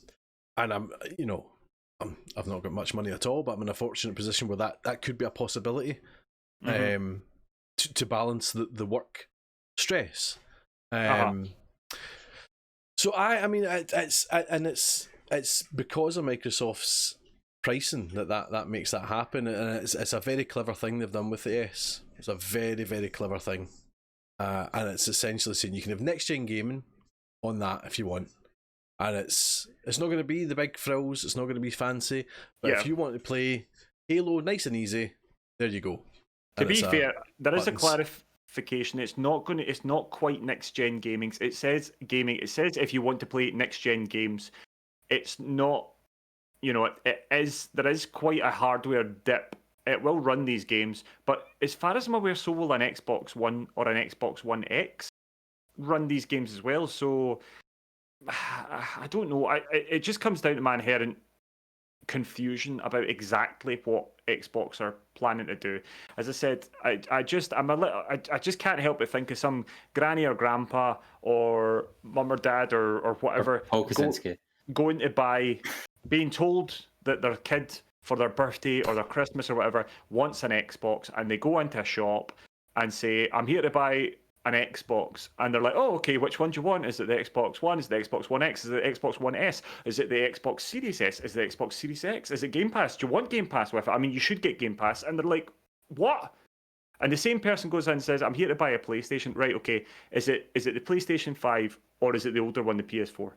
I'm, you know, I've not got much money at all, but I'm in a fortunate position where that could be a possibility. To balance the work stress. So I mean, it's because of Microsoft's pricing that makes that happen, and it's a very clever thing they've done with the S. It's a very, very clever thing, and it's essentially saying you can have next gen gaming on that if you want, and it's not going to be the big frills, it's not going to be fancy, but if you want to play Halo nice and easy, there you go. To be fair, there is a clarification. It's not quite next gen gaming. It says gaming. It says if you want to play next gen games, it's not. You know, it is. There is quite a hardware dip. It will run these games, but as far as I'm aware, so will an Xbox One or an Xbox One X run these games as well. So I don't know. It just comes down to my inherent confusion about exactly what Xbox are planning to do. As I said, I just can't help but think of some granny or grandpa or mum or dad or whatever going to buy, being told that their kid for their birthday or their Christmas or whatever wants an Xbox, and they go into a shop and say, "I'm here to buy an Xbox and they're like, oh, okay, which one do you want? Is it the Xbox One? Is it the Xbox One X? Is it the Xbox One S? Is it the Xbox Series S? Is it the Xbox Series X? Is it Game Pass? Do you want Game Pass with it? I mean, you should get Game Pass. And they're like, what? And the same person goes in and says, I'm here to buy a PlayStation. Right, okay. Is it the PlayStation 5 or is it the older one, the PS4?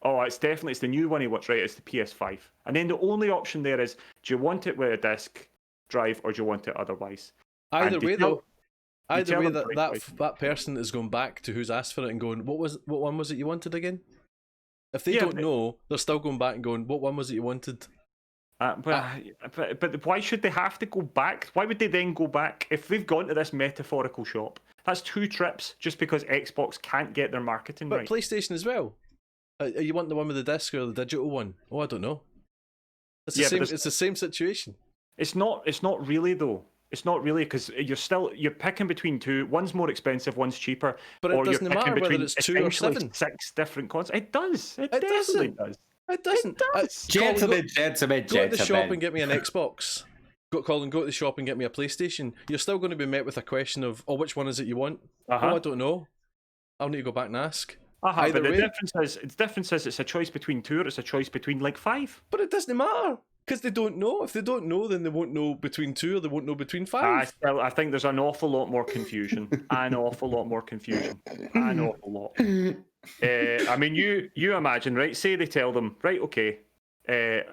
Oh, it's the new one he wants, right? It's the PS5. And then the only option there is, do you want it with a disc drive or do you want it otherwise? Either way, though. Either way, them, that person is going back to who's asked for it and going, what one was it you wanted again? If they don't know, they're still going back and going, what one was it you wanted? But why should they have to go back? Why would they then go back if they've gone to this metaphorical shop? That's 2 trips just because Xbox can't get their marketing right. But PlayStation as well. You want the one with the disc or the digital one? Oh, I don't know. It's the same situation. It's not really though. It's not really because you're picking between 2. One's more expensive, one's cheaper. But it doesn't matter whether it's 2 or 7. 6 different consoles. It does. It definitely does. It doesn't. Gentlemen. Go to the shop and get me an Xbox. Colin, go to the shop and get me a PlayStation. You're still going to be met with a question of, oh, which one is it you want? Oh, I don't know. I'll need to go back and ask. But the difference is it's a choice between 2 or it's a choice between like 5. But it doesn't matter. Because they don't know. If they don't know, then they won't know between 2 or they won't know between 5. I think there's an awful lot more confusion. An awful lot. I mean, you imagine, right? Say they tell them, right, okay, they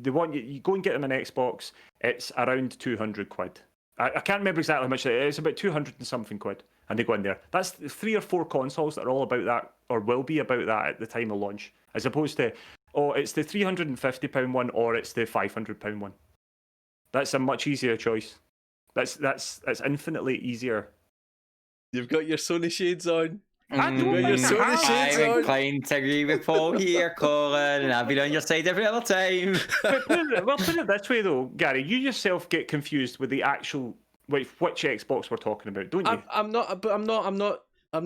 want you go and get them an Xbox. It's around 200 quid. I can't remember exactly how much it is. It's about 200 and something quid. And they go in there. That's 3 or 4 consoles that are all about that, or will be about that at the time of launch, as opposed to, oh, it's the £350 one or it's the £500 one. That's a much easier choice. That's infinitely easier. You've got your Sony shades on. I'm inclined to agree with Paul here, Colin, and I've been on your side every other time. Put it this way though, Gary, you yourself get confused with the actual which Xbox we're talking about, don't you? I'm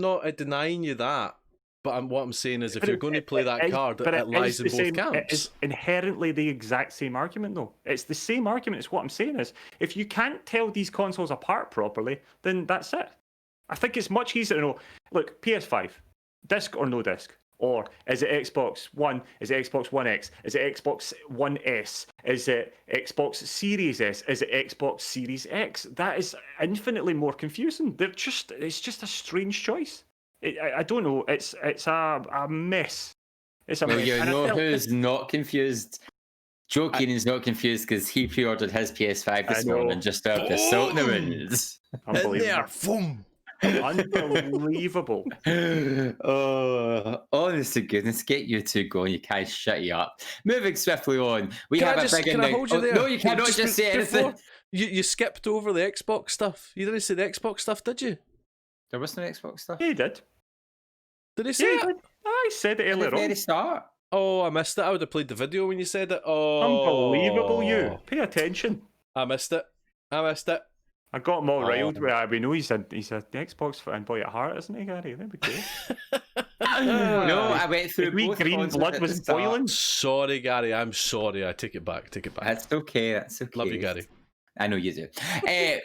not denying you that. But what I'm saying is, if you're going to play that card, it lies in both camps. It is inherently the exact same argument, though. It's the same argument. It's what I'm saying is, if you can't tell these consoles apart properly, then that's it. I think it's much easier to know. Look, PS5, disc or no disc, or is it Xbox One? Is it Xbox One X? Is it Xbox One S? Is it Xbox Series S? Is it Xbox Series X? That is infinitely more confusing. It's just a strange choice. I don't know. It's a mess. It's a mess. You know who's not confused? Joe Keenan's not confused because he pre-ordered his PS5 this morning just after the Salt in the Winds. Unbelievable. Unbelievable. Oh, honest to goodness, get you two going. You can't shut you up. Moving swiftly on, can I hold you there? No, you cannot just say anything. You skipped over the Xbox stuff. You didn't say the Xbox stuff, did you? There was no Xbox stuff. Yeah, he did. Did he say it? I said it earlier on. At the very start. Oh, I missed it. I would have played the video when you said it. Oh, unbelievable! You pay attention. I missed it. I got him all riled. We know he's a Xbox fanboy at heart, isn't he, Gary? There we go. No, I went through both. Green blood was boiling. Sorry, Gary. I'm sorry. I take it back. That's okay. Love you, Gary. I know you do.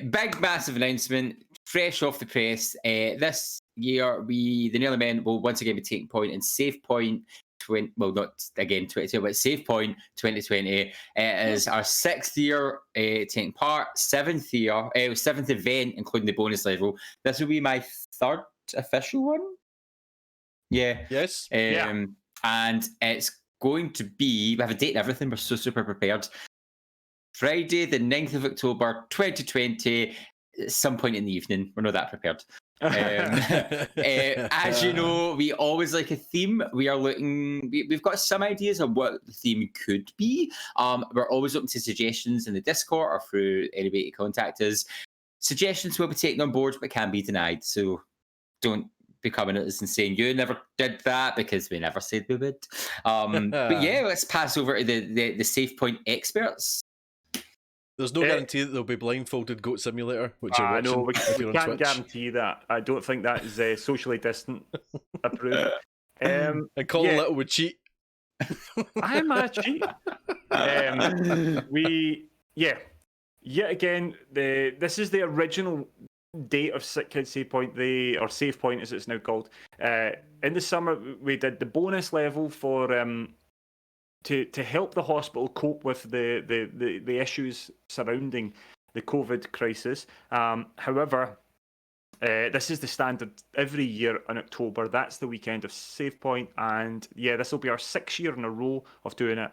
Big, massive announcement, fresh off the press. This year, the Nearly Men will once again be taking point in Save Point. Not again 22, but Save Point 2020. It is our 6th year taking part, 7th event, including the bonus level. This will be my 3rd official one. Yeah. Yes. And it's going to be, we have a date and everything, we're so super prepared. Friday, the 9th of October, 2020, some point in the evening. We're not that prepared. As you know, we always like a theme. We've got some ideas of what the theme could be. We're always open to suggestions in the Discord or through any way to contact us. Suggestions will be taken on board, but can be denied. So don't be coming at us and saying you never did that, because we never said we would. But yeah, let's pass over to the Save Point experts. There's no guarantee that there'll be blindfolded Goat Simulator, which you're watching. No, we can't guarantee that. I don't think that is socially distant approved. And Colin Little would cheat. I'm a cheat. Yet again, this is the original date of Sick Kids Save Point, or Save Point as it's now called. In the summer, we did the bonus level for to help the hospital cope with the issues surrounding the COVID crisis. However, this is the standard every year in October. That's the weekend of Save Point, and yeah, this will be our 6th year in a row of doing it.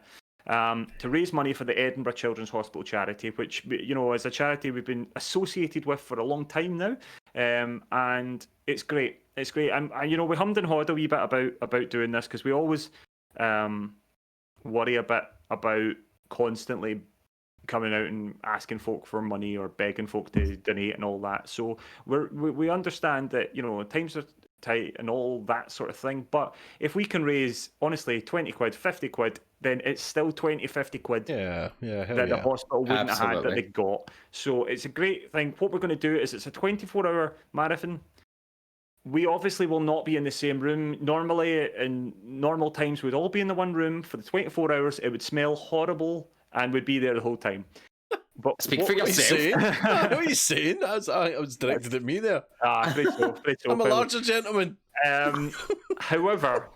To raise money for the Edinburgh Children's Hospital charity, which, you know, is a charity we've been associated with for a long time now, and it's great. It's great, and you know, we hummed and hawed a wee bit about doing this because we always worry a bit about constantly coming out and asking folk for money or begging folk to donate and all that. So we understand that, you know, times are tight and all that sort of thing, but if we can raise, honestly, 20 quid, 50 quid, then it's still 20, 50 quid that the hospital wouldn't have had that they got. So it's a great thing. What we're going to do is it's a 24-hour marathon. We obviously will not be in the same room. Normally, in normal times, we'd all be in the one room for the 24 hours. It would smell horrible and we'd be there the whole time. But speak for yourself. I know what you're saying. I was directed at me there. Afraid so. I'm a larger gentleman. However,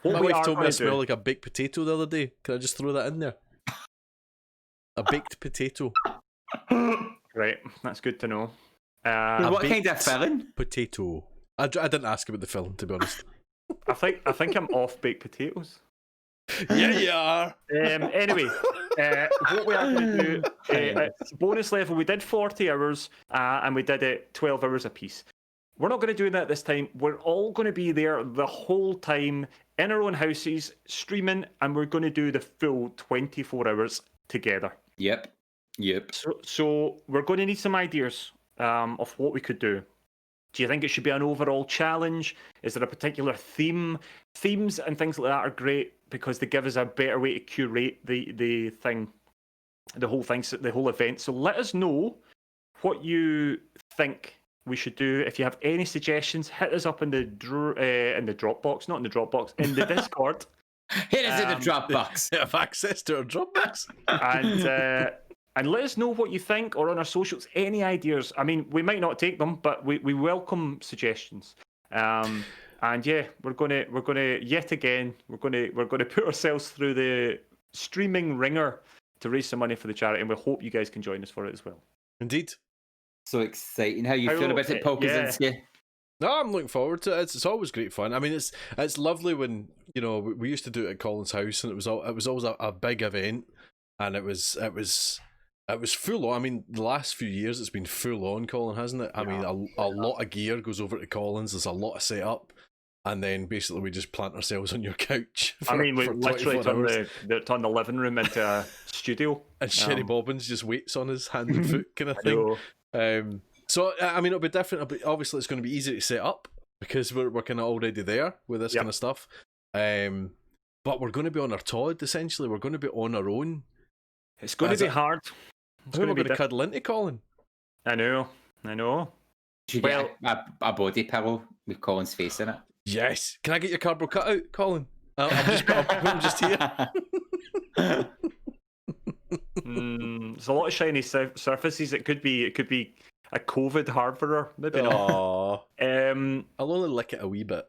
my wife told me I smell like a baked potato the other day. Can I just throw that in there? A baked potato. Right, that's good to know. What kind of filling? Potato. I didn't ask about the filling, to be honest. I think I'm off baked potatoes. Yeah, you are. Anyway, what we are going to do, at bonus level, we did 40 hours and we did it 12 hours apiece. We're not going to do that this time. We're all going to be there the whole time in our own houses, streaming, and we're going to do the full 24 hours together. Yep. So we're going to need some ideas of what we could do. Do you think it should be an overall challenge? Is there a particular theme? Themes and things like that are great because they give us a better way to curate the whole event. So let us know what you think we should do. If you have any suggestions, hit us up in the Dropbox, not in the Dropbox, in the Discord. Hit us in the Dropbox. Have access to our Dropbox. And let us know what you think, or on our socials, any ideas. I mean, we might not take them, but we welcome suggestions. And yeah, we're gonna yet again we're gonna put ourselves through the streaming ringer to raise some money for the charity, and we hope you guys can join us for it as well. Indeed. So exciting! How you feel about it, Paul Kaczynski? No, I'm looking forward to it. It's always great fun. I mean, it's lovely when, you know, we used to do it at Colin's house, and it was always a big event, and it was full on. I mean, the last few years it's been full on, Colin, hasn't it? I mean, a lot of gear goes over to Colin's. There's a lot of setup, and then basically we just plant ourselves on your couch. We literally turn the living room into a studio, and Sherry Bobbins just waits on his hand and foot, kind of thing. So I mean, it'll be different. Obviously, it's going to be easy to set up because we're kind of already there with this kind of stuff. But we're going to be on our Todd. Essentially, we're going to be on our own. It's going to be hard. We're going to cuddle into Colin. I know. Should you get a body pillow with Colin's face in it? Yes. Can I get your cardboard cutout, Colin? I'm just here. There's a lot of shiny surfaces. It could be a COVID harborer. Maybe not. I'll only lick it a wee bit.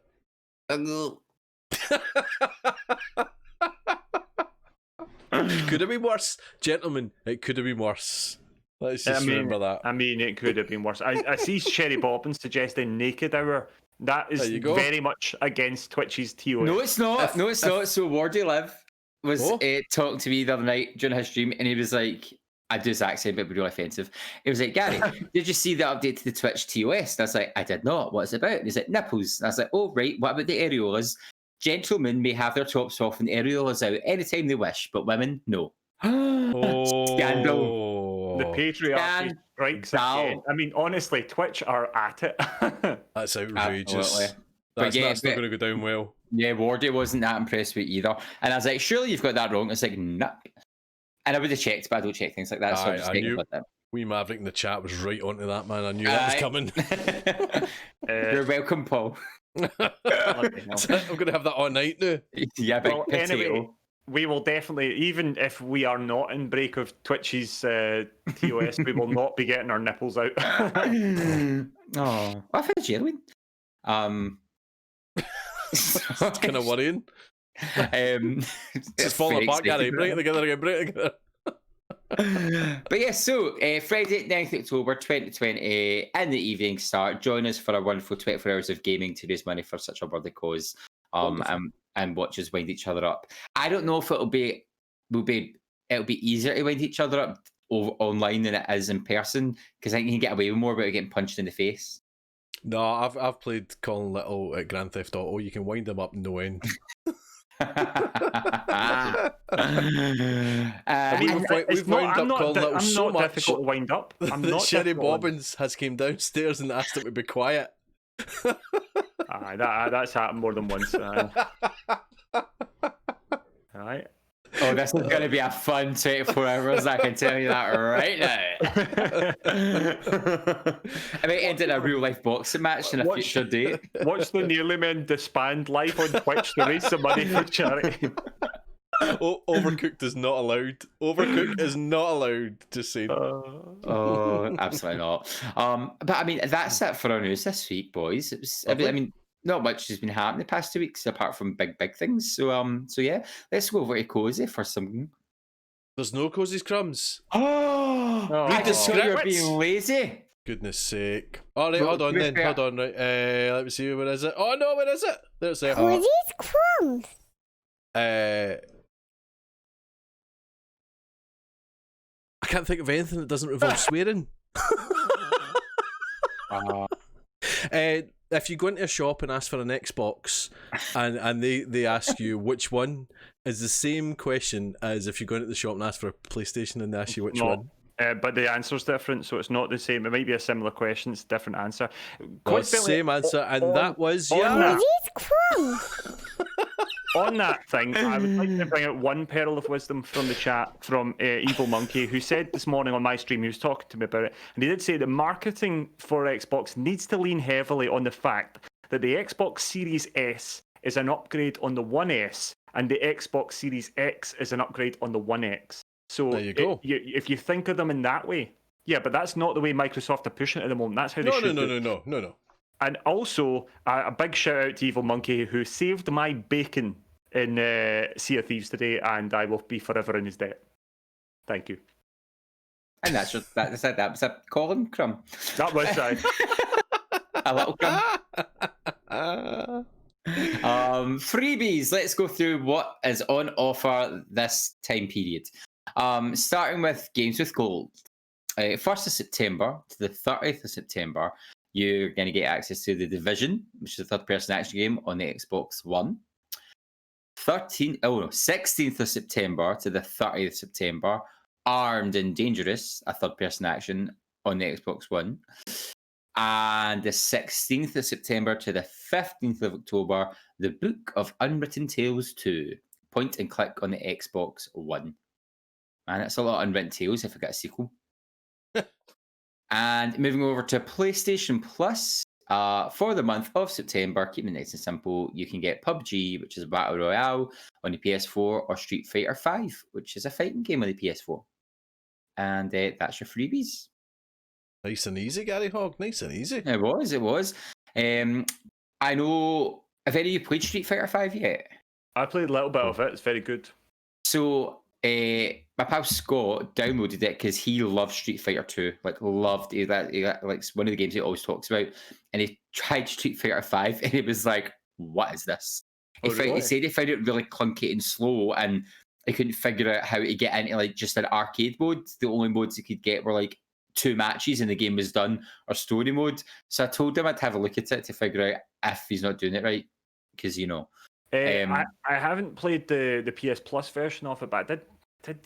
Could have been worse, gentlemen. It could have been worse. Let's just remember that. I mean, it could have been worse. I see Sherry Bobbins suggesting naked hour. That is very much against Twitch's TOS. No, it's not. No, it's not. So Wardy Liv was talking to me the other night during his stream, and he was like, I do his accent, but it would be really offensive. He was like, Gary, did you see the update to the Twitch TOS? And I was like, I did not. What's it about? And he's like, nipples. And I was like, oh, right. What about the areolas? Gentlemen may have their tops off and the areolas out anytime they wish, but women, no. Scandal. The patriarchy strikes again. I mean, honestly, Twitch are at it. That's outrageous. Absolutely. That's not going to go down well. Yeah, Wardy wasn't that impressed with either. And I was like, surely you've got that wrong. It's like, nah. And I would have checked, but I don't check things like that. So I knew wee Maverick in the chat was right onto that, man. I knew that was coming. You're welcome, Paul. I'm going to have that all night now. Yeah, big potato. Anyway, we will definitely, even if we are not in break of Twitch's TOS, we will not be getting our nipples out. Oh, I finished Halloween. It's kind of worrying. It's falling very apart, Gary. exciting. Bring it together again. Bring it together. But yeah, so Friday, 9th October 2020, in the evening start. Join us for a wonderful 24 hours of gaming to raise money for such a worthy cause. And watch us wind each other up. I don't know if it'll be easier to wind each other up online than it is in person, because I think you can get away with more without getting punched in the face. No, I've played Colin Little at Grand Theft Auto. You can wind them up no end. We've wound up Colin Little so much difficult to wind up. That Sherry Bobbins has came downstairs and asked him to be quiet. That's happened more than once. Right. Oh, this is going to be a fun 24 hours, I can tell you that right now. I might end in a real life boxing match in a future date. Watch the Nearly Men disband live on Twitch to raise some money for charity. Overcooked is not allowed. Overcooked is not allowed, just saying. Oh, absolutely not. But I mean, that's it for our news this week, boys. It was, I mean, not much has been happening the past 2 weeks apart from big things. So yeah, let's go over to Cozy for some. There's no Cozy's crumbs. Oh, read the script. You're being lazy. Goodness sake. All right, hold on then. Hold on, right. Let me see, where is it? Oh no, where is it? There's it. Cozy's crumbs. I can't think of anything that doesn't involve swearing. If you go into a shop and ask for an Xbox and they ask you which one, is the same question as if you go into the shop and ask for a PlayStation and they ask you which one. But the answer's different, so it's not the same. It might be a similar question, it's a different answer. Same answer, and that was On that thing, I would like to bring out one pearl of wisdom from the chat from Evil Monkey, who said this morning on my stream, he was talking to me about it, and he did say the marketing for Xbox needs to lean heavily on the fact that the Xbox Series S is an upgrade on the One S, and the Xbox Series X is an upgrade on the One X. So there you go. If you think of them in that way, yeah, but that's not the way Microsoft are pushing it at the moment. That's how they should do it. No. And also, a big shout out to Evil Monkey, who saved my bacon in Sea of Thieves today, and I will be forever in his debt. Thank you. And that was a Colin crumb. That was a little crumb. Freebies. Let's go through what is on offer this time period. Starting with Games with Gold. 1st of September to the 30th of September, you're going to get access to The Division, which is a third-person action game on the Xbox One. 16th of September to the 30th of September, Armed and Dangerous, a third-person action on the Xbox One. And the 16th of September to the 15th of October, The Book of Unwritten Tales 2, point and click on the Xbox One. Man, that's a lot of Unwritten Tales if I get a sequel. And moving over to PlayStation Plus, for the month of September, keeping it nice and simple, you can get PUBG, which is a battle royale, on the PS4, or Street Fighter 5, which is a fighting game on the PS4. And that's your freebies. Nice and easy, Gary Hogg. Nice and easy. It was. I know. Have any of you played Street Fighter 5 yet? I played a little bit of it. It's very good. So, my pal Scott downloaded it because he loved Street Fighter 2. Like, loved it. Like, one of the games he always talks about. And he tried Street Fighter 5 and he was like, what is this? He said he found it really clunky and slow, and he couldn't figure out how to get into like just an arcade mode. The only modes he could get were like 2 matches and the game was done, or story mode. So I told him I'd have a look at it to figure out if he's not doing it right, because you know. I haven't played the PS Plus version of it, but I did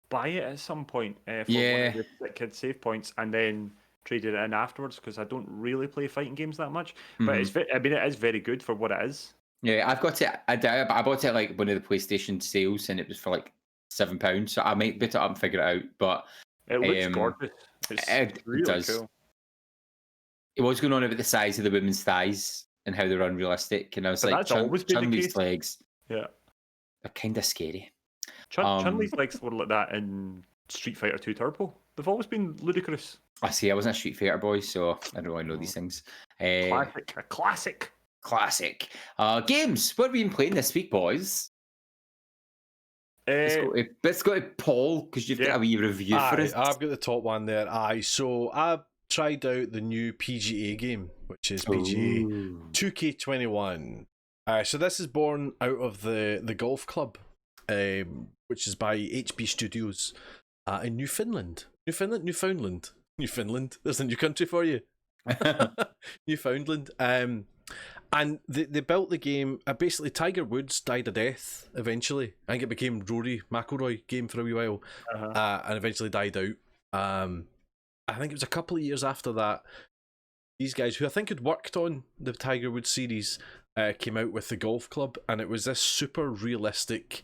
buy it at some point for one of the kids' save points, and then traded it in afterwards because I don't really play fighting games that much. But it is very good for what it is. Yeah, I've got it. I bought it at like one of the PlayStation sales, and it was for like £7. So I might boot it up and figure it out. But it looks gorgeous. It really does. Cool. It was going on about the size of the women's thighs and how they're unrealistic, and I was like, that's always been the case. Legs, yeah, they're kind of scary. Chun-Li's legs were like that in Street Fighter 2 Turbo. They've always been ludicrous. I see. I wasn't a Street Fighter boy, so I don't really know these things. Classic. A classic. Classic. Games. What have we been playing this week, boys? Let's go to Paul, because you've got a wee review for us. I've got the top one there. So I've tried out the new PGA game, which is PGA 2K21. So this is born out of the golf club, which is by HB Studios in Newfoundland. There's a new country for you. Newfoundland. And they built the game. Basically, Tiger Woods died a death eventually. I think it became Rory McIlroy game for a wee while, and eventually died out. I think it was a couple of years after that. These guys, who I think had worked on the Tiger Woods series, came out with the golf club, and it was this super realistic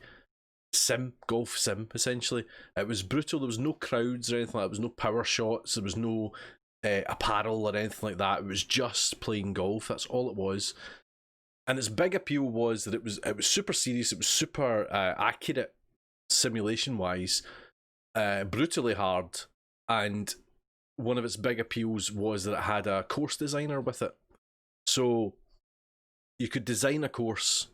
golf sim, essentially. It was brutal. There was no crowds or anything like that. There was no power shots. There was no apparel or anything like that. It was just playing golf. That's all it was. And its big appeal was that it was super serious. It was super accurate simulation wise, brutally hard. And one of its big appeals was that it had a course designer with it. So you could design a course,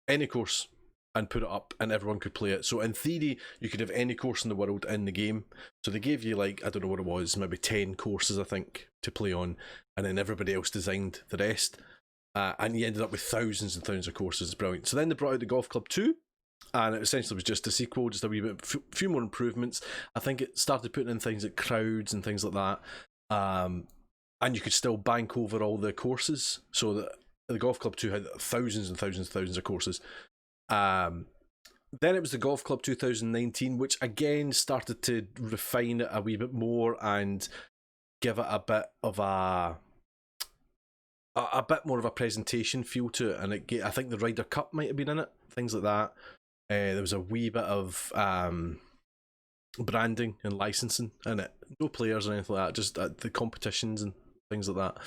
any course, and put it up, and everyone could play it. So in theory, you could have any course in the world in the game. So they gave you, like, I don't know what it was, maybe 10 courses, I think, to play on, and then everybody else designed the rest. And you ended up with thousands and thousands of courses. It's brilliant. So then they brought out the Golf Club 2, and it essentially was just a sequel, just a wee bit, few more improvements. I think it started putting in things like crowds and things like that. And you could still bank over all the courses. So that the Golf Club 2 had thousands and thousands and thousands of courses. Then it was the Golf Club 2019, which again started to refine it a wee bit more and give it a bit of a bit more of a presentation feel to it. And I think the Ryder Cup might have been in it, things like that. There was a wee bit of branding and licensing in it. No players or anything like that, just the competitions and things like that.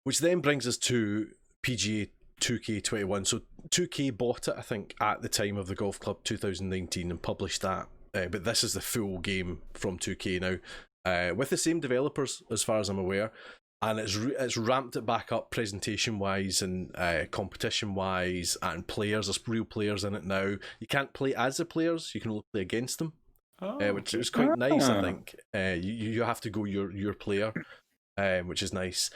Which then brings us to PGA 2K21. So 2K bought it, I think, at the time of the Golf Club 2019 and published that. But this is the full game from 2K now, with the same developers, as far as I'm aware. And it's ramped it back up presentation-wise and competition-wise, and players. There's real players in it now. You can't play as the players, you can only play against them, which is quite nice, I think. You have to go your player, which is nice.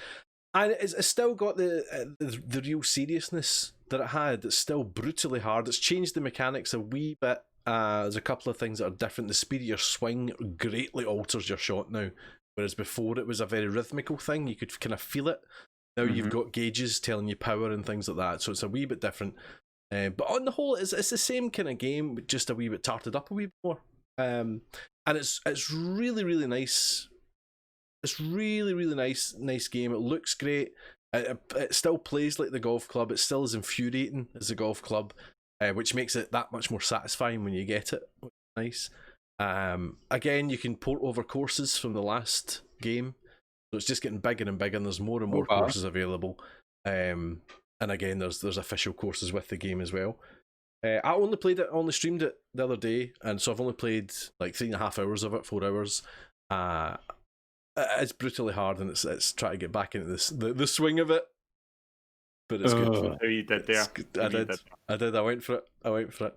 And it's still got the real seriousness that it had. It's still brutally hard. It's changed the mechanics a wee bit. There's a couple of things that are different. The speed of your swing greatly alters your shot now, whereas before it was a very rhythmical thing. You could kind of feel it. Now you've got gauges telling you power and things like that, so it's a wee bit different. But on the whole, it's the same kind of game, just a wee bit tarted up a wee bit more. And it's really, really nice. It's really, really nice game. It looks great. It still plays like the Golf Club. It still is infuriating as the Golf Club, which makes it that much more satisfying when you get it. Which is nice. Again, you can port over courses from the last game, so it's just getting bigger and bigger, and there's more and more courses available. And again, there's official courses with the game as well. I only streamed it the other day, and so I've only played like 3.5 hours of it, 4 hours. It's brutally hard, and it's trying to get back into the swing of it. But it's good. Oh, you did there. I did. I went for it.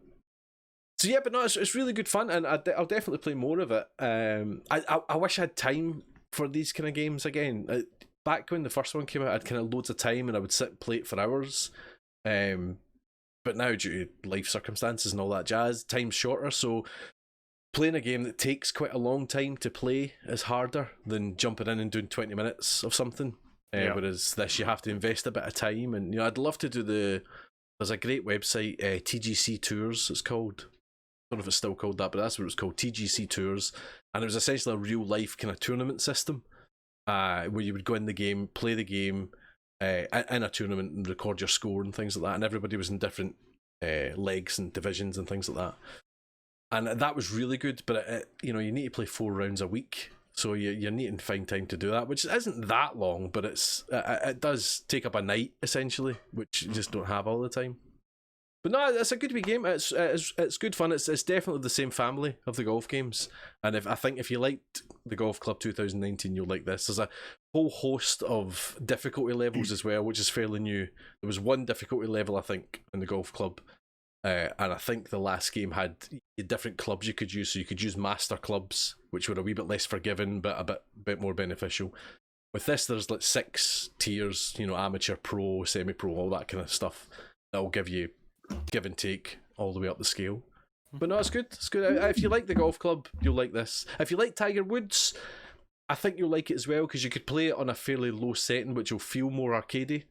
So yeah, but no, it's really good fun, and I'll definitely play more of it. I wish I had time for these kind of games again. Back when the first one came out, I had kind of loads of time, and I would sit and play it for hours. But now, due to life circumstances and all that jazz, time's shorter, so playing a game that takes quite a long time to play is harder than jumping in and doing 20 minutes of something. Whereas this, you have to invest a bit of time. And I'd love to do there's a great website, TGC Tours it's called. I don't know if it's still called that, but that's what it was called, TGC Tours. And it was essentially a real life kind of tournament system, where you would go in the game, play the game in a tournament and record your score and things like that. And everybody was in different legs and divisions and things like that. And that was really good, but you need to play 4 rounds a week, so you're needing to find time to do that, which isn't that long, but it does take up a night essentially, which you just don't have all the time. But no, it's a good wee game. It's good fun. It's definitely the same family of the golf games. And I think if you liked the Golf Club 2019, you'll like this. There's a whole host of difficulty levels as well, which is fairly new. There was one difficulty level, I think, in the Golf Club. And I think the last game had different clubs you could use. So you could use master clubs, which were a wee bit less forgiving, but a bit more beneficial. With this, there's like 6 tiers, amateur, pro, semi-pro, all that kind of stuff. That'll give you give and take all the way up the scale. But no, it's good. It's good. If you like the Golf Club, you'll like this. If you like Tiger Woods, I think you'll like it as well, because you could play it on a fairly low setting, which will feel more arcadey.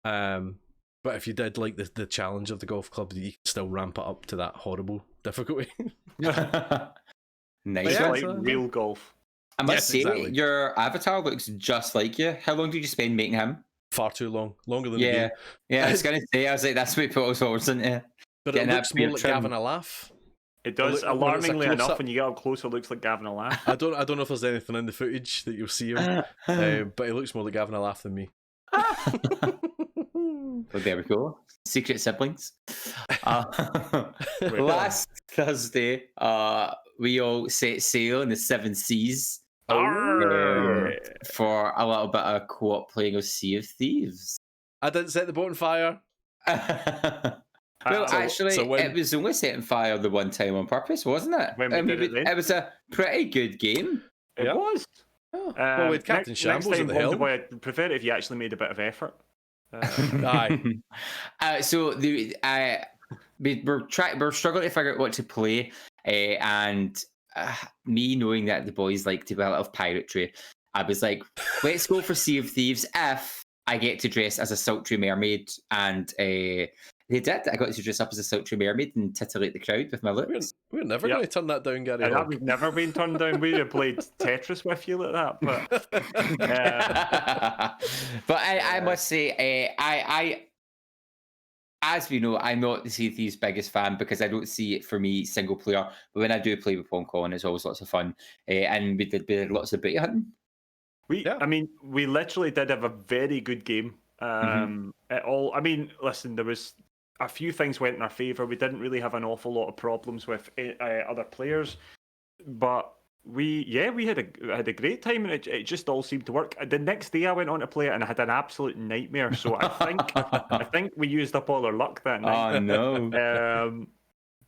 But if you did like the challenge of the Golf Club, you can still ramp it up to that horrible difficulty. Nice. Like real golf. I must say, exactly. Your avatar looks just like you. How long did you spend making him? Far too long. Longer than the Yeah. game. Yeah, I was going to say, I was like, that's what put us forwards into. But Getting it that looks more beard like trim. Gavin a laugh. It does, When it's a alarmingly enough, close-up. when you get up close, it looks like Gavin a laugh. I don't know if there's anything in the footage that you'll see him, but it looks more like Gavin a laugh than me. Well, there we go. Secret siblings. Last Thursday, we all set sail in the 7 Seas Arr! for a little bit of co-op playing of Sea of Thieves. I didn't set the boat on fire. Well, So- actually, so when- it was only set on fire the one time on purpose, wasn't it? When we did it then? It was a pretty good game. It Yeah. was. Well, with Captain next Shambles time, at the helm. Boy, I'd prefer it if you actually made a bit of effort. Aye. So we're struggling to figure out what to play, and me knowing that the boys like to be a lot of piratry, I was like, let's go for Sea of Thieves if I get to dress as a sultry mermaid, and they did. I got to dress up as a sultry mermaid and titillate the crowd with my looks. We're never Yep. going to turn that down, Gary. And that Hogg. would never been turned down. We'd have played Tetris with you like that. But But I must say, I as we know, I'm not the Sea of Thieves' biggest fan because I don't see it for me single player. But when I do play with Pong Colin, it's always lots of fun. And we did lots of booty hunting. Yeah. I mean, we literally did have a very good game. At all. I mean, listen, there was a few things went in our favour. We didn't really have an awful lot of problems with other players, but we had a great time, and it just all seemed to work. The next day, I went on to play it, and I had an absolute nightmare. So I think we used up all our luck that night. Oh no!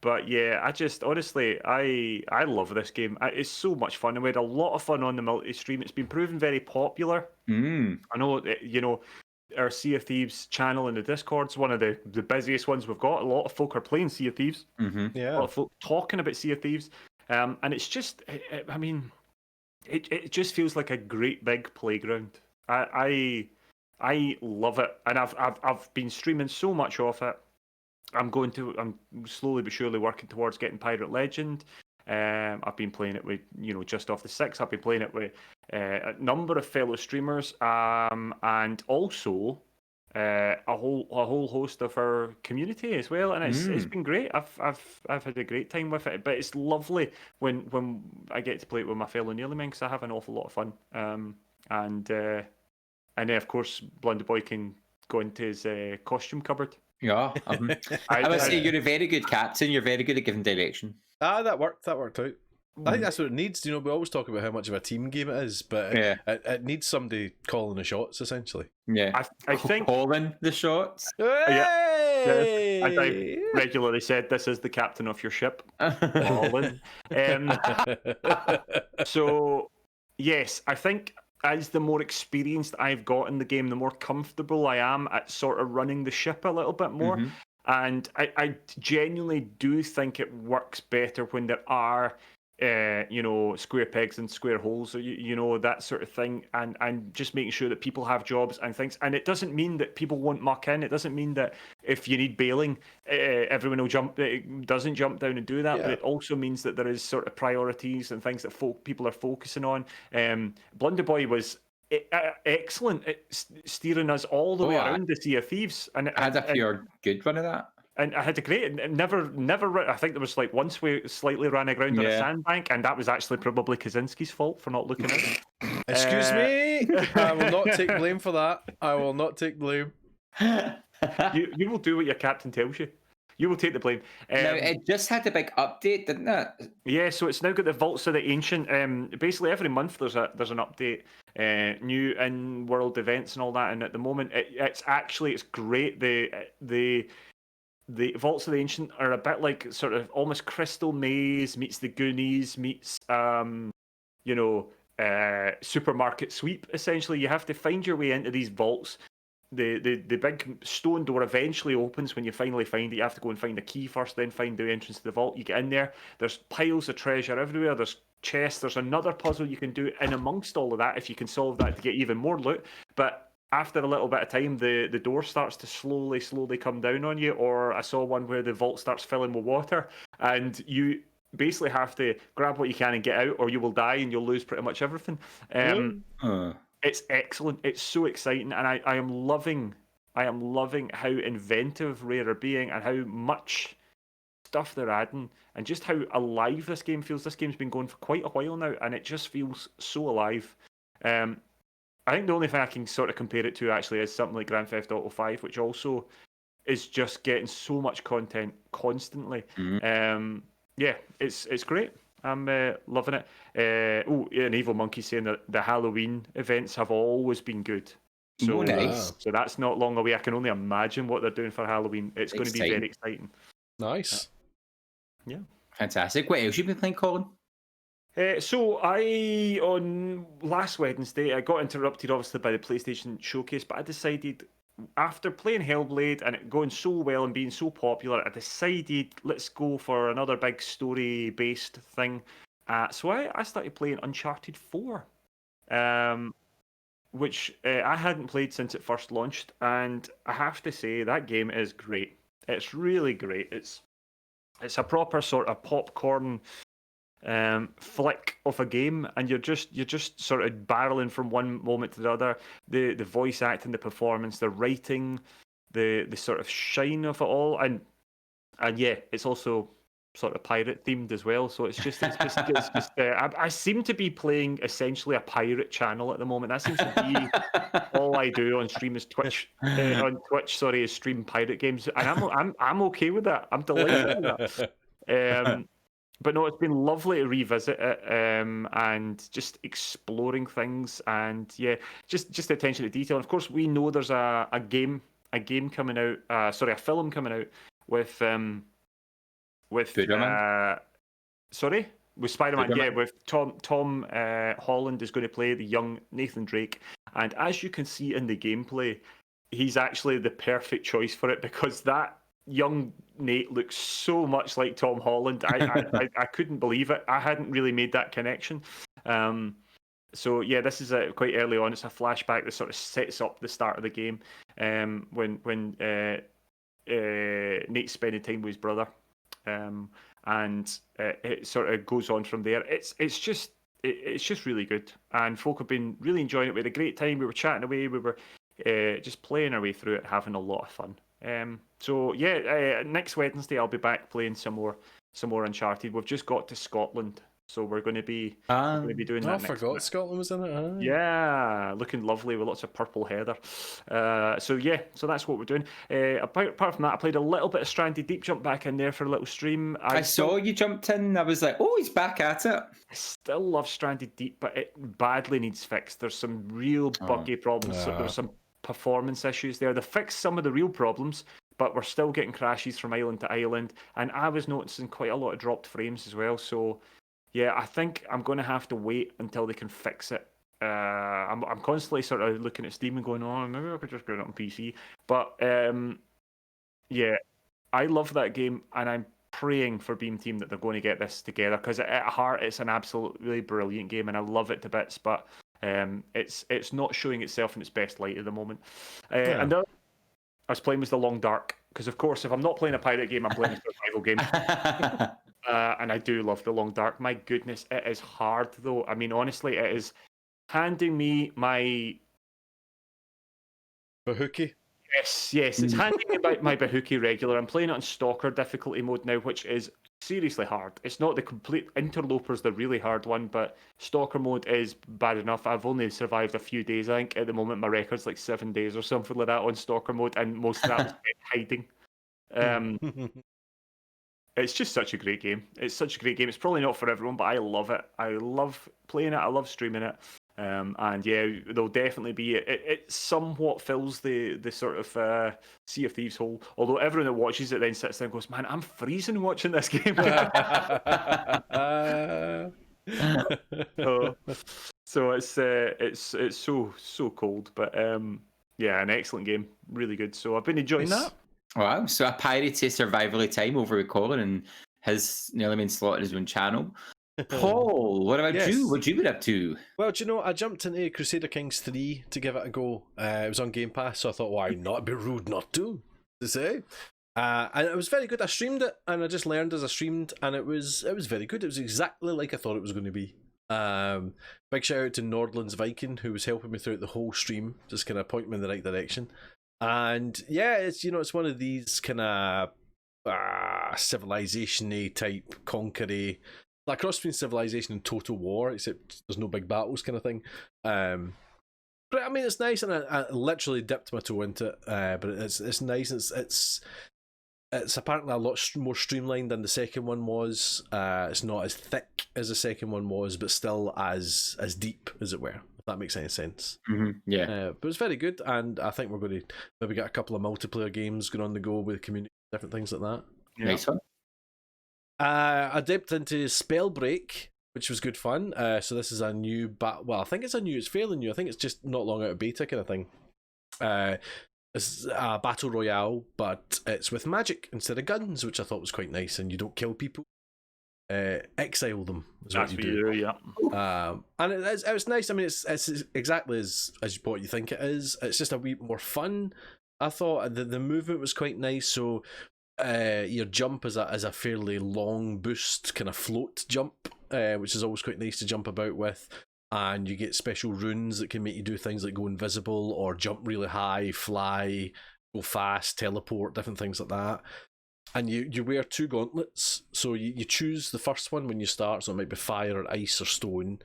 But yeah, honestly, I love this game. It's so much fun, and we had a lot of fun on the multi-stream. It's been proven very popular. I know, our Sea of Thieves channel in the Discord's one of the busiest ones we've got. A lot of folk are playing Sea of Thieves. A Yeah. lot of folk talking about Sea of Thieves. And it's just, I mean, it just feels like a great big playground. I love it, and I've been streaming so much of it. I'm slowly but surely working towards getting Pirate Legend. I've been playing it with, just off the 6. I've been playing it with a number of fellow streamers, and also a whole host of our community as well. And it's been great. I've had a great time with it. But it's lovely when I get to play it with my fellow Nearly Men, because I have an awful lot of fun. And then of course Blunderboy can go into his costume cupboard. Yeah. I must say, you're a very good captain. You're very good at giving direction. That worked out. I think that's what it needs. We always talk about how much of a team game it is, but it needs somebody calling the shots, essentially. Yeah. I think calling the shots. Hey! as I regularly said, this is the captain of your ship, Colin. So yes, I think as the more experienced I've got in the game, the more comfortable I am at sort of running the ship a little bit more. And I genuinely do think it works better when there are, square pegs and square holes, that sort of thing, and just making sure that people have jobs and things. And it doesn't mean that people won't muck in. It doesn't mean that if you need bailing, everyone will doesn't jump down and do that. But it also means that there is sort of priorities and things that people are focusing on. Blunderboy was excellent at steering us all the way around the Sea of Thieves, and I had a pure good run of that. And I had a great, never. I think there was like once we slightly ran aground on a sandbank, and that was actually probably Kaczynski's fault for not looking out. Excuse me, I will not take blame for that. I will not take blame. You will do what your captain tells you. You will take the blame. Now, it just had a big update, didn't it? Yeah, so it's now got the Vaults of the Ancient. Basically, every month there's an update, new in-world events and all that. And at the moment, it's great. The Vaults of the Ancient are a bit like sort of almost Crystal Maze meets the Goonies meets supermarket sweep. Essentially, you have to find your way into these vaults. The big stone door eventually opens when you finally find it. You have to go and find the key first, then find the entrance to the vault. You get in there. There's piles of treasure everywhere. There's chests. There's another puzzle you can do in amongst all of that if you can solve that to get even more loot. But after a little bit of time, the door starts to slowly come down on you. Or I saw one where the vault starts filling with water, and you basically have to grab what you can and get out, or you will die and you'll lose pretty much everything. It's excellent. It's so exciting, and I am loving how inventive Rare are being and how much stuff they're adding, and just how alive this game feels. This game's been going for quite a while now, and it just feels so alive. I think the only thing I can sort of compare it to actually is something like Grand Theft Auto 5, which also is just getting so much content constantly. Yeah, it's great. I'm loving it. An Evil Monkey saying that the Halloween events have always been good. So nice. So that's not long away. I can only imagine what they're doing for Halloween. It's going to be very exciting. Nice. Yeah. Fantastic. What else you been playing, Colin? So on last Wednesday, I got interrupted obviously by the PlayStation Showcase, but I decided, after playing Hellblade and it going so well and being so popular, I decided let's go for another big story-based thing. So I started playing Uncharted 4, which I hadn't played since it first launched, and I have to say that game is great. It's really great. It's a proper sort of popcorn flick of a game, and you're just sort of barreling from one moment to the other. The voice acting, the performance, the writing, the sort of shine of it all, and yeah, it's also sort of pirate themed as well. So it's just I seem to be playing essentially a pirate channel at the moment. That seems to be all I do on stream is Twitch. On Twitch, sorry, is stream pirate games, and I'm okay with that. I'm delighted with that. But no, it's been lovely to revisit it, and just exploring things, and yeah, just attention to detail. And of course, we know there's a game coming out. A film coming out with Spider-Man? With Spider-Man. Yeah, with Tom Holland is going to play the young Nathan Drake, and as you can see in the gameplay, he's actually the perfect choice for it, because that young Nate looks so much like Tom Holland. I couldn't believe it. I hadn't really made that connection. So yeah, this is quite early on. It's a flashback that sort of sets up the start of the game, when Nate's spending time with his brother, and it sort of goes on from there. It's just really good, and folk have been really enjoying it. We had a great time. We were chatting away. We were just playing our way through it, having a lot of fun. So yeah, next Wednesday I'll be back playing some more Uncharted. We've just got to Scotland, so we're going to be doing that. I forgot Scotland was in it. Yeah, looking lovely with lots of purple heather. So that's what we're doing. Apart from that, I played a little bit of Stranded Deep. Jumped back in there for a little stream. I saw you jumped in. I was like, oh, he's back at it. I still love Stranded Deep, but it badly needs fixed. There's some real buggy problems. So there's some performance issues there. They fixed some of the real problems, but we're still getting crashes from island to island, and I was noticing quite a lot of dropped frames as well. So yeah, I think I'm going to have to wait until they can fix it. I'm constantly sort of looking at Steam and going, oh, maybe I could just get it on PC. But yeah, I love that game, and I'm praying for Beam Team that they're going to get this together, because at heart it's an absolutely brilliant game, and I love it to bits. But it's not showing itself in its best light at the moment. And the other I was playing was The Long Dark, because of course if I'm not playing a pirate game, I'm playing a survival game. And I do love The Long Dark. My goodness, it is hard though. I mean, honestly, it is handing me my Bahookie? Yes, it's handing me my Bahookie regular. I'm playing it on Stalker difficulty mode now, which is seriously hard. It's not the complete Interloper's the really hard one, but Stalker mode is bad enough. I've only survived a few days. I think at the moment my record's like 7 days or something like that on Stalker mode, and most of that was hiding. It's just such a great game. It's such a great game. It's probably not for everyone, but I love it. I love playing it. I love streaming it. And yeah, there'll definitely be it somewhat fills the sort of Sea of Thieves hole. Although everyone that watches it then sits there and goes, "Man, I'm freezing watching this game." So it's so cold, but yeah, an excellent game, really good. So I've been enjoying that. Wow, so a piratey survivally time over with Colin and his nearly main slot in his own channel. Paul, what about you? What you been up to? Well, do you know, I jumped into Crusader Kings 3 to give it a go. It was on Game Pass, so I thought, why not? It'd be rude not to say. And it was very good. I streamed it, and I just learned as I streamed, and it was very good. It was exactly like I thought it was going to be. Big shout out to Nordland's Viking, who was helping me throughout the whole stream, just kind of pointing me in the right direction. And yeah, it's it's one of these kind of civilization-y type conquer-y, like cross between Civilization and Total War, except there's no big battles kind of thing. But I mean, it's nice, and I literally dipped my toe into it. But it's nice. It's apparently a lot more streamlined than the second one was. It's not as thick as the second one was, but still as deep, as it were. If that makes any sense. Yeah. But it's very good, and I think we're going to maybe get a couple of multiplayer games going on the go with the community, different things like that. Yeah. Nice one. I dipped into Spellbreak, which was good fun. So this is a new well, I think it's fairly new. I think it's just not long out of beta kind of thing. It's a battle royale, but it's with magic instead of guns, which I thought was quite nice. And you don't kill people, exile them. That's what you do, yeah. And it was nice. I mean, it's exactly as what you think it is. It's just a wee more fun. I thought the movement was quite nice. So your jump is a fairly long boost, kind of float jump, which is always quite nice to jump about with. And you get special runes that can make you do things like go invisible or jump really high, fly, go fast, teleport, different things like that. And you wear 2 gauntlets, so you choose the first one when you start, so it might be fire or ice or stone,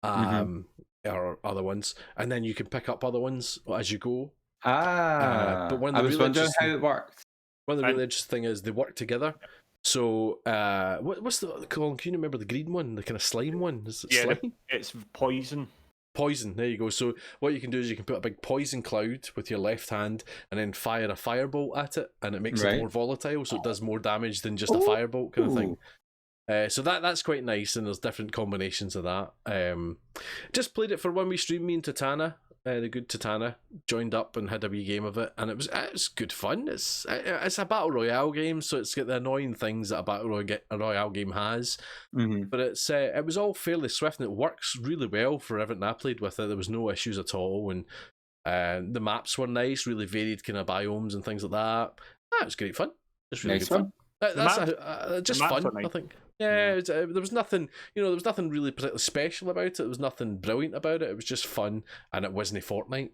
or other ones, and then you can pick up other ones as you go. But I was wondering how it worked. One of the really interesting things is they work together. So, what's the Colin? Can you remember the green one, the kind of slime one? Is it slime? It's poison. Poison. There you go. So what you can do is you can put a big poison cloud with your left hand, and then fire a firebolt at it, and it makes it more volatile, so it does more damage than just a firebolt kind of thing. So that's quite nice, and there's different combinations of that. Just played it for one wee stream. Me and Tatana, the good Tatana, joined up and had a wee game of it, and it was good fun. It's a battle royale game, so it's got the annoying things that a battle royale game has, but it was all fairly swift, and it works really well for everything I played with it. There was no issues at all, and the maps were nice, really varied kind of biomes and things like that. It was great fun. It's really good fun. That's just fun, I think. Yeah, there was nothing, there was nothing really particularly special about it. There was nothing brilliant about it. It was just fun, and it wasn't Fortnite,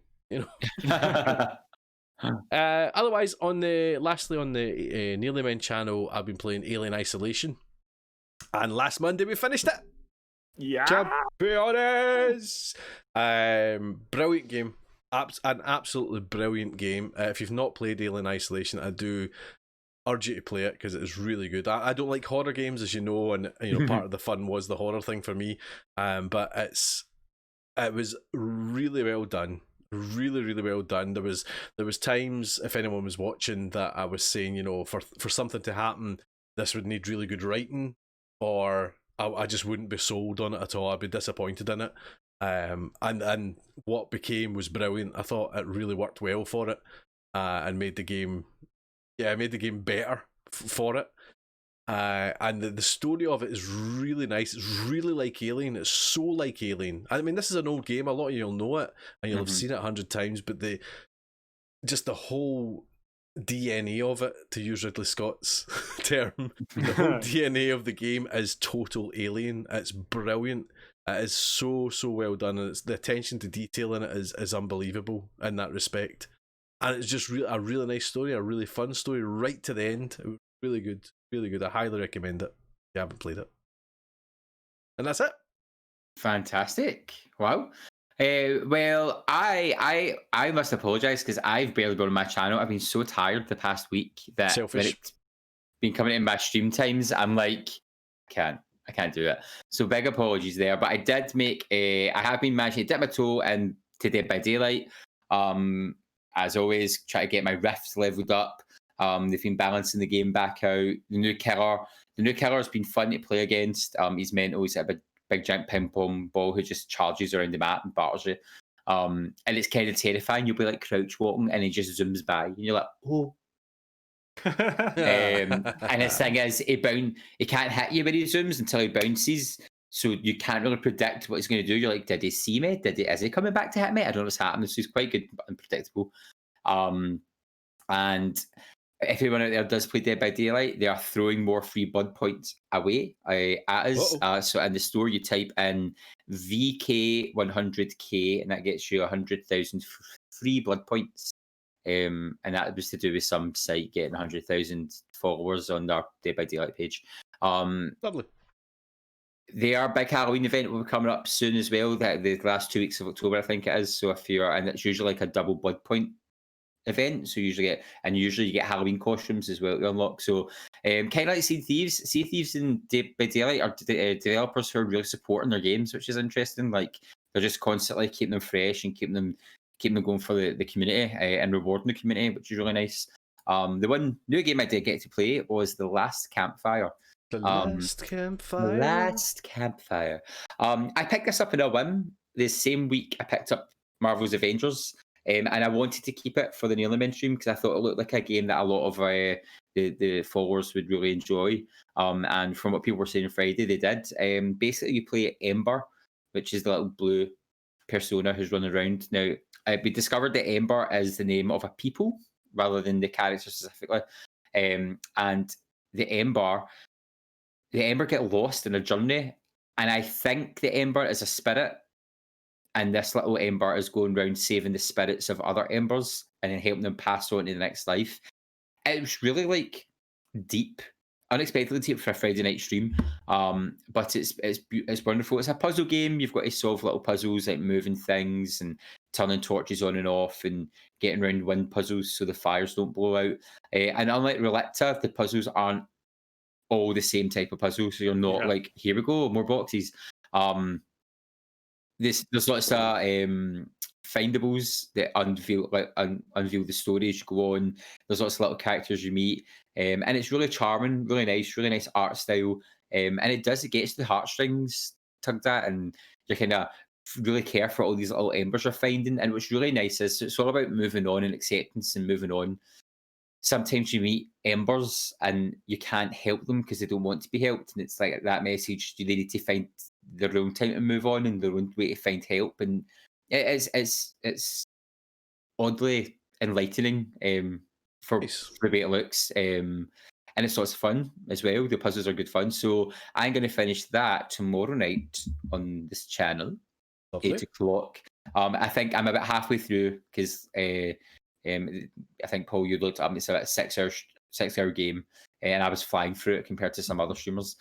Otherwise, lastly on the Nearly Men channel, I've been playing Alien Isolation, and last Monday we finished it. Yeah, champions! Brilliant game, an absolutely brilliant game. If you've not played Alien Isolation, I do urge you to play it because it is really good. I don't like horror games, as you know, and part of the fun was the horror thing for me. But it was really well done, really really well done. There was times, if anyone was watching, that I was saying, for something to happen, this would need really good writing, or I just wouldn't be sold on it at all. I'd be disappointed in it. And what became was brilliant. I thought it really worked well for it, and made the game. Yeah, it made the game better for it. And the story of it is really nice. It's really like Alien. It's so like Alien. I mean, this is an old game. A lot of you'll know it, and you'll have seen it 100 times, but the whole DNA of it, to use Ridley Scott's term, the whole DNA of the game is total Alien. It's brilliant. It is so well done, and the attention to detail in it is unbelievable in that respect. And it's just a really nice story, a really fun story, right to the end. It was really good, really good. I highly recommend it if you haven't played it. And that's it. Fantastic. Wow. Well, I must apologise because I've barely been on my channel. I've been so tired the past week that Selfish. when it's been coming in my stream times, I'm like, I can't do it. So big apologies there. But I did make I have been managing to dip my toe in to Dead by Daylight. As always, try to get my rifts leveled up. They've been balancing the game back out. The new killer has been fun to play against. He's mental. He's a big giant ping pong ball who just charges around the map and batters you. And it's kind of terrifying. You'll be like crouch walking and he just zooms by. And you're like, oh. And his thing is, he can't hit you when he zooms until he bounces. So you can't really predict what he's going to do. You're like, did he see me? Is he coming back to hit me? I don't know what's happening. So he's quite good but unpredictable. And if anyone out there does play Dead by Daylight, they are throwing more free blood points away at us. So in the store, you type in VK100K, and that gets you 100,000 free blood points. And that was to do with some site getting 100,000 followers on their Dead by Daylight page. Lovely. Their big Halloween event will be coming up soon as well. The last 2 weeks of October, I think it is. So and it's usually like a double blood point event, so you usually get Halloween costumes as well to unlock. So kind of like Sea Thieves and Dead by Daylight are developers who are really supporting their games, which is interesting. Like they're just constantly keeping them fresh and keeping them going for the community and rewarding the community, which is really nice. The one new game I did get to play was The Last Campfire. The Last Campfire. I picked this up in a whim. The same week I picked up Marvel's Avengers. And I wanted to keep it for the Nearly Men stream because I thought it looked like a game that a lot of the followers would really enjoy. And from what people were saying on Friday, they did. Basically, you play Ember, which is the little blue persona who's running around. Now, we discovered that Ember is the name of a people rather than the character specifically. And the Ember get lost in a journey. And I think the Ember is a spirit. And this little Ember is going around saving the spirits of other Embers and then helping them pass on to the next life. It was really like deep, unexpectedly deep for a Friday night stream. But it's wonderful. It's a puzzle game. You've got to solve little puzzles like moving things and turning torches on and off and getting around wind puzzles so the fires don't blow out. And unlike Relicta, the puzzles aren't all the same type of puzzle. So you're not like, here we go, more boxes. There's lots of findables that unveil the story as you go on. There's lots of little characters you meet, and it's really charming, really nice art style, and it gets the heartstrings tugged at, and you kind of really care for all these little embers you're finding. And what's really nice is it's all about moving on and acceptance and moving on. Sometimes you meet embers and you can't help them because they don't want to be helped, and it's like that message: they need to find their own time to move on and their own way to find help. And it's oddly enlightening for the way it looks, and it's lots of fun as well. The puzzles are good fun, so I'm going to finish that tomorrow night on this channel. Lovely. 8 o'clock. I think I'm about halfway through because I think, Paul, you looked up and it's about a 6-hour game, and I was flying through it compared to some other streamers.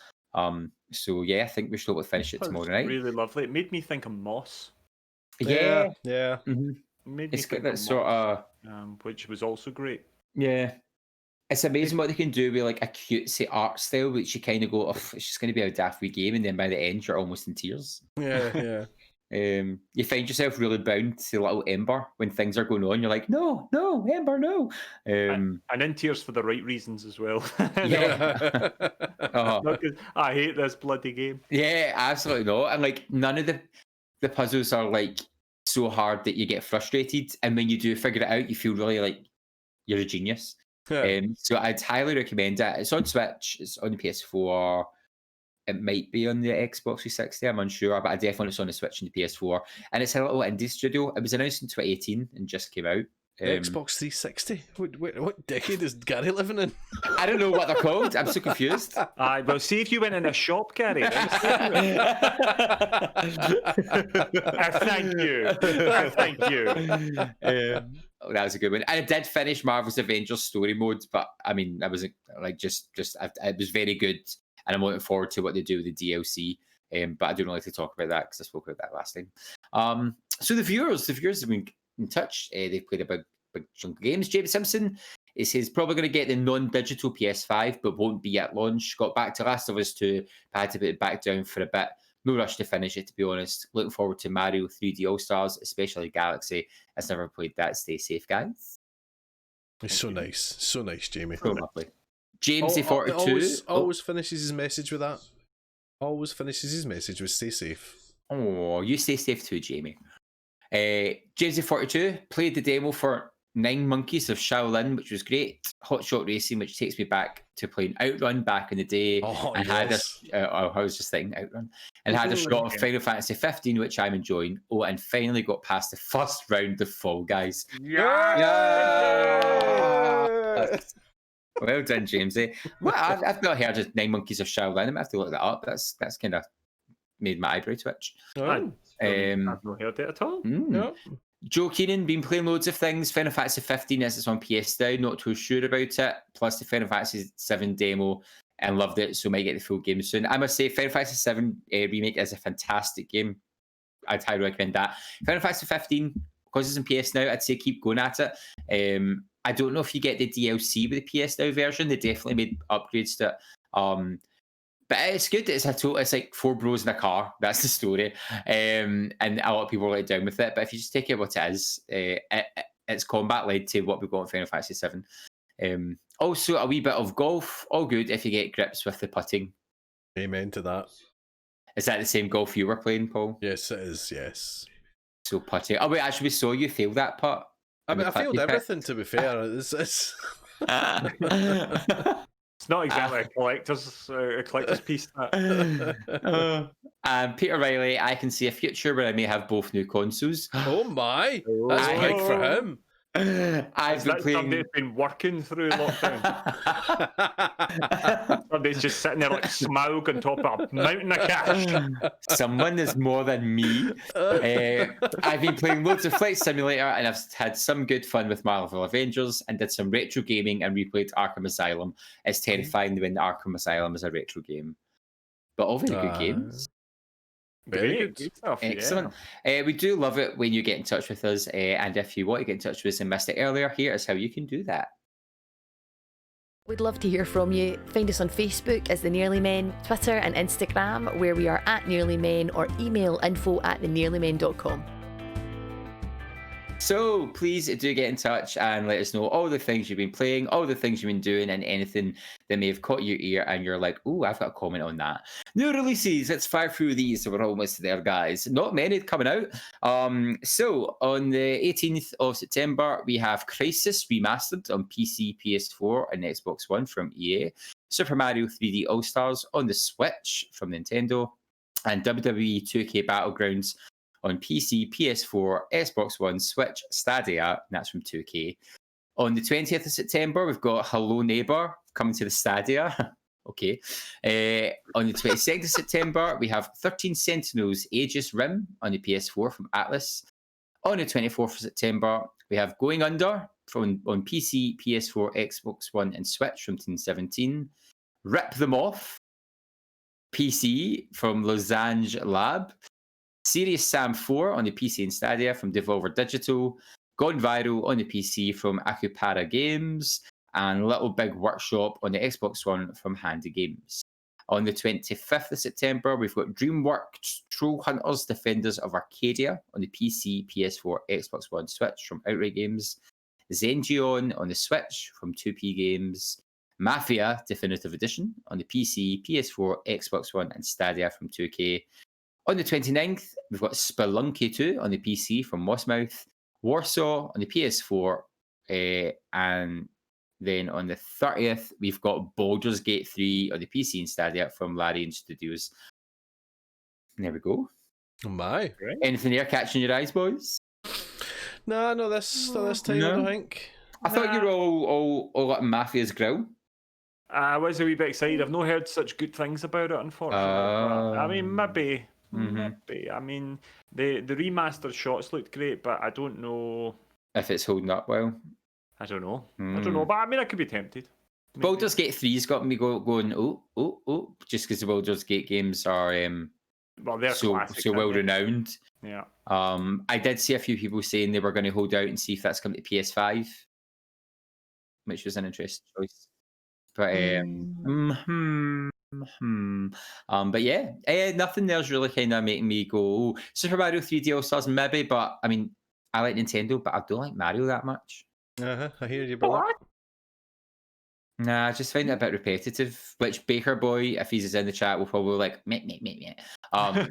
So yeah, I think we should finish it tomorrow night. Really lovely. It made me think of Moss. Yeah. Mm-hmm. Made me it's think got that of sort Moss, of which was also great. Yeah, it's amazing what they can do with like a cutesy art style, which you kind of go, oh, it's just going to be a daft wee game, and then by the end you're almost in tears. Yeah. You find yourself really bound to little Ember when things are going on. You're like, no, Ember, no. And in tears for the right reasons as well. Yeah. Not 'cause I hate this bloody game. Yeah, absolutely not. And like none of the puzzles are like so hard that you get frustrated. And when you do figure it out, you feel really like you're a genius. So I'd highly recommend it. It's on Switch, it's on the PS4. It might be on the Xbox 360, I'm unsure, but I definitely it's on the Switch and the PS4. And it's a little indie studio. It was announced in 2018 and just came out. Xbox 360? What decade is Gary living in? I don't know what they're called. I'm so confused. Well, see if you went in a shop, Gary. Thank you. That was a good one. And I did finish Marvel's Avengers story mode, but I mean, I wasn't like it was very good. And I'm looking forward to what they do with the DLC. But I don't like to talk about that because I spoke about that last time. So the viewers have been in touch. They've played a big chunk of games. James Simpson is he's probably going to get the non-digital PS5, but won't be at launch. Got back to Last of Us 2, but had to put it back down for a bit. No rush to finish it, to be honest. Looking forward to Mario 3D All-Stars, especially Galaxy. I've never played that. Stay safe, guys. It's so nice. So nice, Jamie. So lovely. James 42 always finishes his message with that. Always finishes his message with stay safe. Oh, you stay safe too, Jamie. James 42 played the demo for 9 Monkeys of Shaolin, which was great. Hot Shot Racing, which takes me back to playing Outrun back in the day. And had this, I was just thinking Outrun. And had a shot of Final Fantasy 15, which I'm enjoying. Oh, and finally got past the first round of Fall Guys. Yeah! Well done, James. Well, I've not heard of 9 Monkeys of Shaolin. I'm going to have to look that up. That's kind of made my eyebrow twitch. I've not heard it at all. No. Joe Keenan been playing loads of things. Final Fantasy 15 as it's on PS now, not too sure about it. Plus the Final Fantasy 7 demo and loved it, so might get the full game soon. I must say, Final Fantasy 7 remake is a fantastic game. I'd highly recommend that. Final Fantasy 15, because it's on PS now, I'd say keep going at it. I don't know if you get the DLC with the PS now version. They definitely made upgrades to it. But it's good. It's like 4 bros in a car. That's the story. And a lot of people are let down with it. But if you just take it what it is, it's combat led to what we've got in Final Fantasy 7. Also, a wee bit of golf. All good if you get grips with the putting. Amen to that. Is that the same golf you were playing, Paul? Yes, it is, yes. So putting. Oh, wait, actually, we saw you fail that putt. I mean, I failed everything, to be fair. It's not exactly a collector's piece. Peter Riley, I can see a future where I may have both new consoles. Oh my! That's big for him. I've been playing. Somebody's been working through lockdown. Somebody's just sitting there like Smaug on top of a mountain of cash. Someone is more than me. I've been playing loads of Flight Simulator, and I've had some good fun with Marvel Avengers, and did some retro gaming and replayed Arkham Asylum. It's terrifying when Arkham Asylum is a retro game, but all very good games. Very good stuff. Excellent. Yeah. We do love it when you get in touch with us. And if you want to get in touch with us and missed it earlier, here is how you can do that. We'd love to hear from you. Find us on Facebook as The Nearly Men, Twitter and Instagram, where we are at Nearly Men, or email info@thenearlymen.com. So please do get in touch and let us know all the things you've been playing, all the things you've been doing, and anything that may have caught your ear and you're like, oh, I've got a comment on that. New releases, let's fire through these. So we're almost there, guys. Not many coming out. So on the 18th of September, we have Crysis Remastered on PC, PS4, and Xbox One from EA. Super Mario 3D All-Stars on the Switch from Nintendo. And WWE 2K Battlegrounds on PC, PS4, Xbox One, Switch, Stadia, and that's from 2K. On the 20th of September, we've got Hello Neighbor coming to the Stadia. Okay. On the 22nd of September, we have 13 Sentinels Aegis Rim on the PS4 from Atlas. On the 24th of September, we have Going Under on PC, PS4, Xbox One, and Switch from Team 17. Rip Them Off, PC from Losange Lab. Serious Sam 4 on the PC and Stadia from Devolver Digital. Gone Viral on the PC from Akupara Games. And Little Big Workshop on the Xbox One from Handy Games. On the 25th of September, we've got DreamWorks Troll Hunters Defenders of Arcadia on the PC, PS4, Xbox One, Switch from Outright Games. Zengion on the Switch from 2P Games. Mafia Definitive Edition on the PC, PS4, Xbox One, and Stadia from 2K. On the 29th, we've got Spelunky 2 on the PC from Mossmouth, Warsaw on the PS4, and then on the 30th, we've got Baldur's Gate 3 on the PC and Stadia from Larian Studios. There we go. Oh my. Great. Anything there catching your eyes, boys? No, not this time, No. I don't think. I thought you were all at Mafia's Grill. I was a wee bit excited. I've not heard such good things about it, unfortunately. But, I mean, maybe. Maybe. I mean, the remastered shots looked great, but I don't know If it's holding up well. I don't know. But I mean, I could be tempted. Maybe. Baldur's Gate 3's got me going, just because the Baldur's Gate games are Well, they're so classic, well aren't they? renowned. Yeah. I did see a few people saying they were going to hold out and see if that's coming to PS5, which was an interesting choice. But but yeah, nothing there's really kind of making me go, oh, Super Mario 3D All Stars maybe. But I mean, I like Nintendo, but I don't like Mario that much. I hear you, brother. Nah, I just find it a bit repetitive. Which Baker Boy, if he's in the chat, will probably like meh.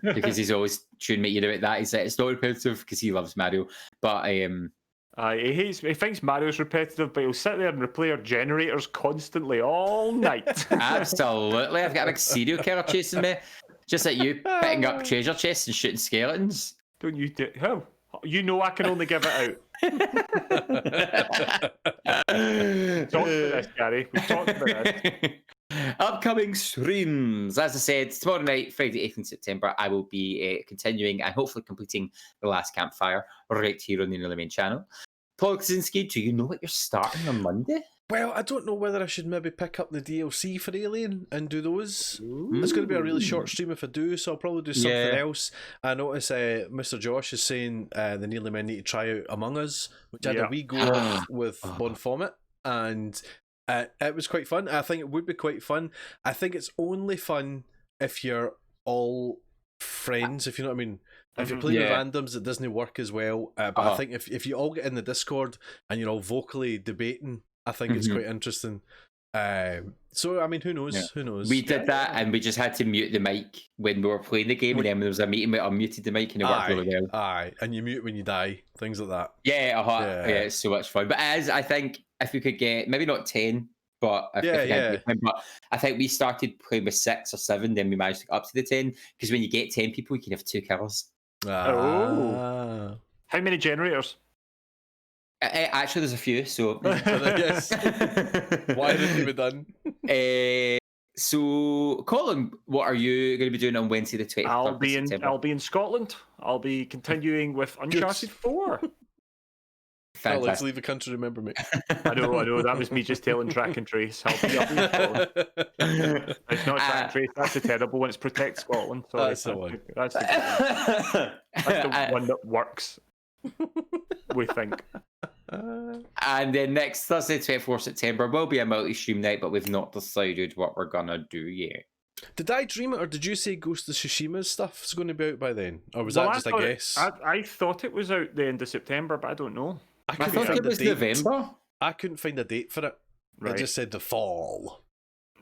Because he's always tuning me about that. He said it's not repetitive because he loves Mario, but he thinks Mario's repetitive, but he'll sit there and replay our generators constantly all night. Absolutely, I've got a big serial killer chasing me, just like you picking up treasure chests and shooting skeletons. Don't you do? How? You know I can only give it out. Talked about this, Gary. We've talked about this. Upcoming streams. As I said, tomorrow night, Friday 18th September, I will be continuing and hopefully completing the last campfire right here on the Nearly Main channel. Paul Kaczynski, do you know what you're starting on Monday? Well, I don't know whether I should maybe pick up the DLC for Alien and do those. It's going to be a really short stream if I do, so I'll probably do something else. I notice Mr. Josh is saying the Nearly Men need to try out Among Us, which I had a wee go off with Bon Vomit, and it was quite fun. I think it would be quite fun. I think it's only fun if you're all friends, if you know what I mean. If you're playing with randoms, it doesn't work as well. But I think if you all get in the Discord and you're all vocally debating, I think it's quite interesting. So, I mean, who knows? Yeah. Who knows? We did that, and we just had to mute the mic when we were playing the game, and then when there was a meeting, we unmuted the mic, and it worked really well. Aye, and you mute when you die, things like that. Yeah, it's so much fun. But as I think, if we could get, maybe not 10, but but I think we started playing with 6 or 7, then we managed to get up to the 10, because when you get 10 people, you can have 2 kills. How many generators? Actually, there's a few, so... Yes. Why didn't it be done? So, Colin, what are you going to be doing on Wednesday the 20th? I'll be in Scotland. I'll be continuing with Uncharted 4. Oh, let's leave the country, remember me. I know. That was me just telling Track and Trace. I'll be up in Scotland. It's not Track and Trace. That's a terrible one. It's Protect Scotland. Sorry. That's the one. That's the one that works. We think. And then next Thursday, 24th September, will be a multi-stream night, but we've not decided what we're going to do yet. Did I dream it, or did you say Ghost of Tsushima's stuff is going to be out by then? Or was that just a guess? I thought it was out the end of September, but I don't know. I thought it was November. I couldn't find a date for it. Right. It just said the fall.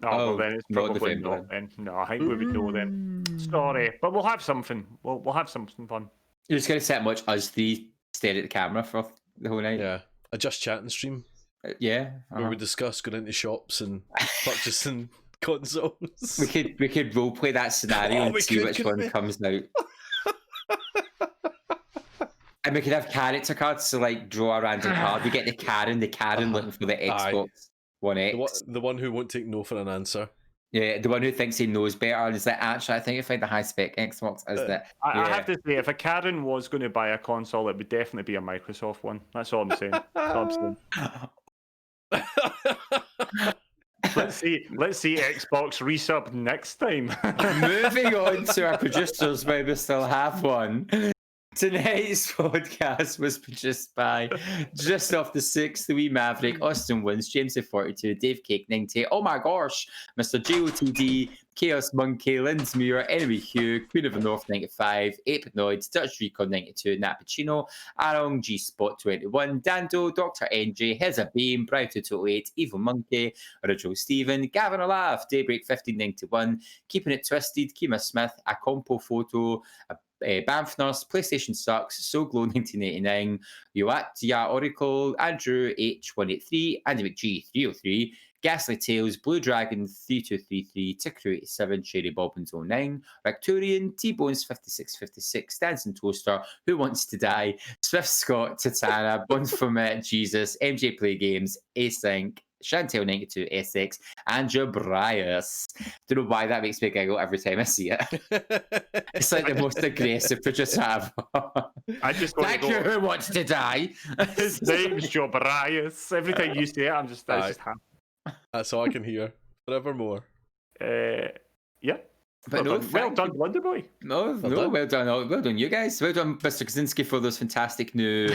Well then it's probably not then. No, I think we would know then. Sorry, but we'll have something. We'll have something fun. You're just going to set much us three stare at the camera for the whole night? Yeah. A Just Chatting stream. Where we discuss going into shops and purchasing consoles. We could role play that scenario and see which one comes out. And we could have character cards to like draw a random card. We get the Karen looking for the Xbox One X. The one who won't take no for an answer. Yeah, the one who thinks he knows better and is like, actually, I think I find the high spec Xbox is that. I have to say, if a Karen was going to buy a console, it would definitely be a Microsoft one. That's all I'm saying. Let's see Xbox resub next time. Moving on to our producers, while we still have one. Tonight's podcast was produced by Just Off the Six, The Wee Maverick, Austin Wins, James A42, Dave Cake 90, oh my gosh, Mr. JOTD, Chaos Monkey, Linsmuir, Enemy Hugh, Queen of the North 95, Apenoid, Dutch Recon 92, Nappuccino, Arong G Spot 21, Dando, Dr. NJ, Heza Beam, Bright 228, Evil Monkey, Original Stephen, Gavin Olaf, Daybreak 1591, Keeping It Twisted, Kima Smith, A Compo Photo, Banff Nurse, PlayStation Sucks, So Glow 1989, Yoatia Oracle, Andrew H183, Andy McG 303, Ghastly Tales, Blue Dragon 3233, Tickeru 87, Sherry Bobbins 09, Victorian, T-Bones 5656, Dancing Toaster, Who Wants to Die, Swift Scott, Titana, Buns from Jesus, MJ Play Games, Async, Chantel 92 SX, and Jabrias. Don't know why that makes me giggle every time I see it. It's like the most aggressive producer ever. I just thank you. Who wants to die? His name's Jabrias. Every time you say it, I'm just happy. That's all I can hear. Forevermore. Yeah. But well thank done, you. Blunderboy. No, well done, you guys. Well done, Mr. Kaczynski, for those fantastic new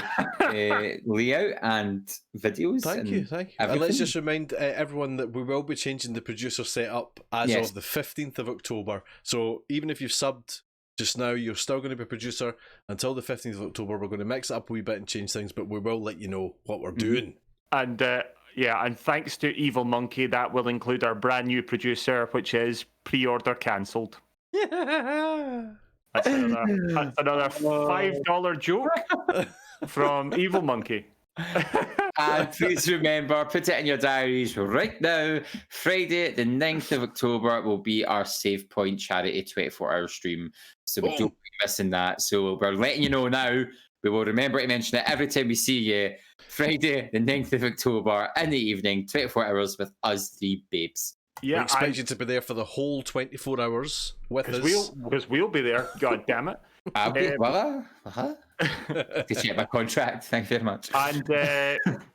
layout and videos. Thank you. And let's everything. just remind everyone that we will be changing the producer setup as of the 15th of October. So even if you've subbed just now, you're still going to be a producer until the 15th of October. We're going to mix it up a wee bit and change things, but we will let you know what we're doing. And and thanks to Evil Monkey, that will include our brand new producer, which is pre-order cancelled. That's another $5 joke from Evil Monkey. And please remember, put it in your diaries right now. Friday, the 9th of October, will be our Save Point charity 24-hour stream. So we don't be missing that. So we're letting you know now. We will remember to mention it every time we see you. Friday, the 9th of October, in the evening, 24 hours with us three babes. Yeah, we expect you to be there for the whole 24 hours with us. Because we'll be there, god damn it. To check my contract. Thank you very much. And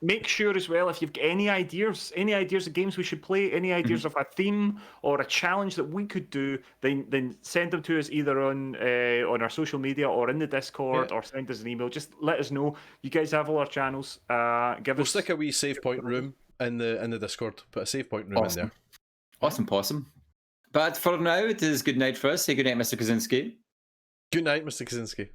make sure as well, if you've got any ideas of games we should play, any ideas of a theme or a challenge that we could do, then send them to us either on our social media or in the Discord, or send us an email. Just let us know. You guys have all our channels. We'll stick a wee save point room in the Discord. Put a save point room in there. Awesome. But for now, it is good night for us. Say good night, Mr. Kaczynski. Good night, Mr. Kaczynski.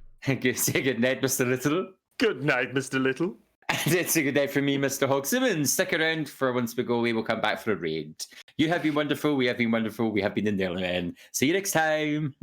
Say good night, Mr. Little. Good night, Mr. Little. And it's a good night from me, Mr. Hogg-Simmons. Stick around for once we go away. We'll come back for a raid. You have been wonderful. We have been wonderful. We have been the Nail Men. See you next time.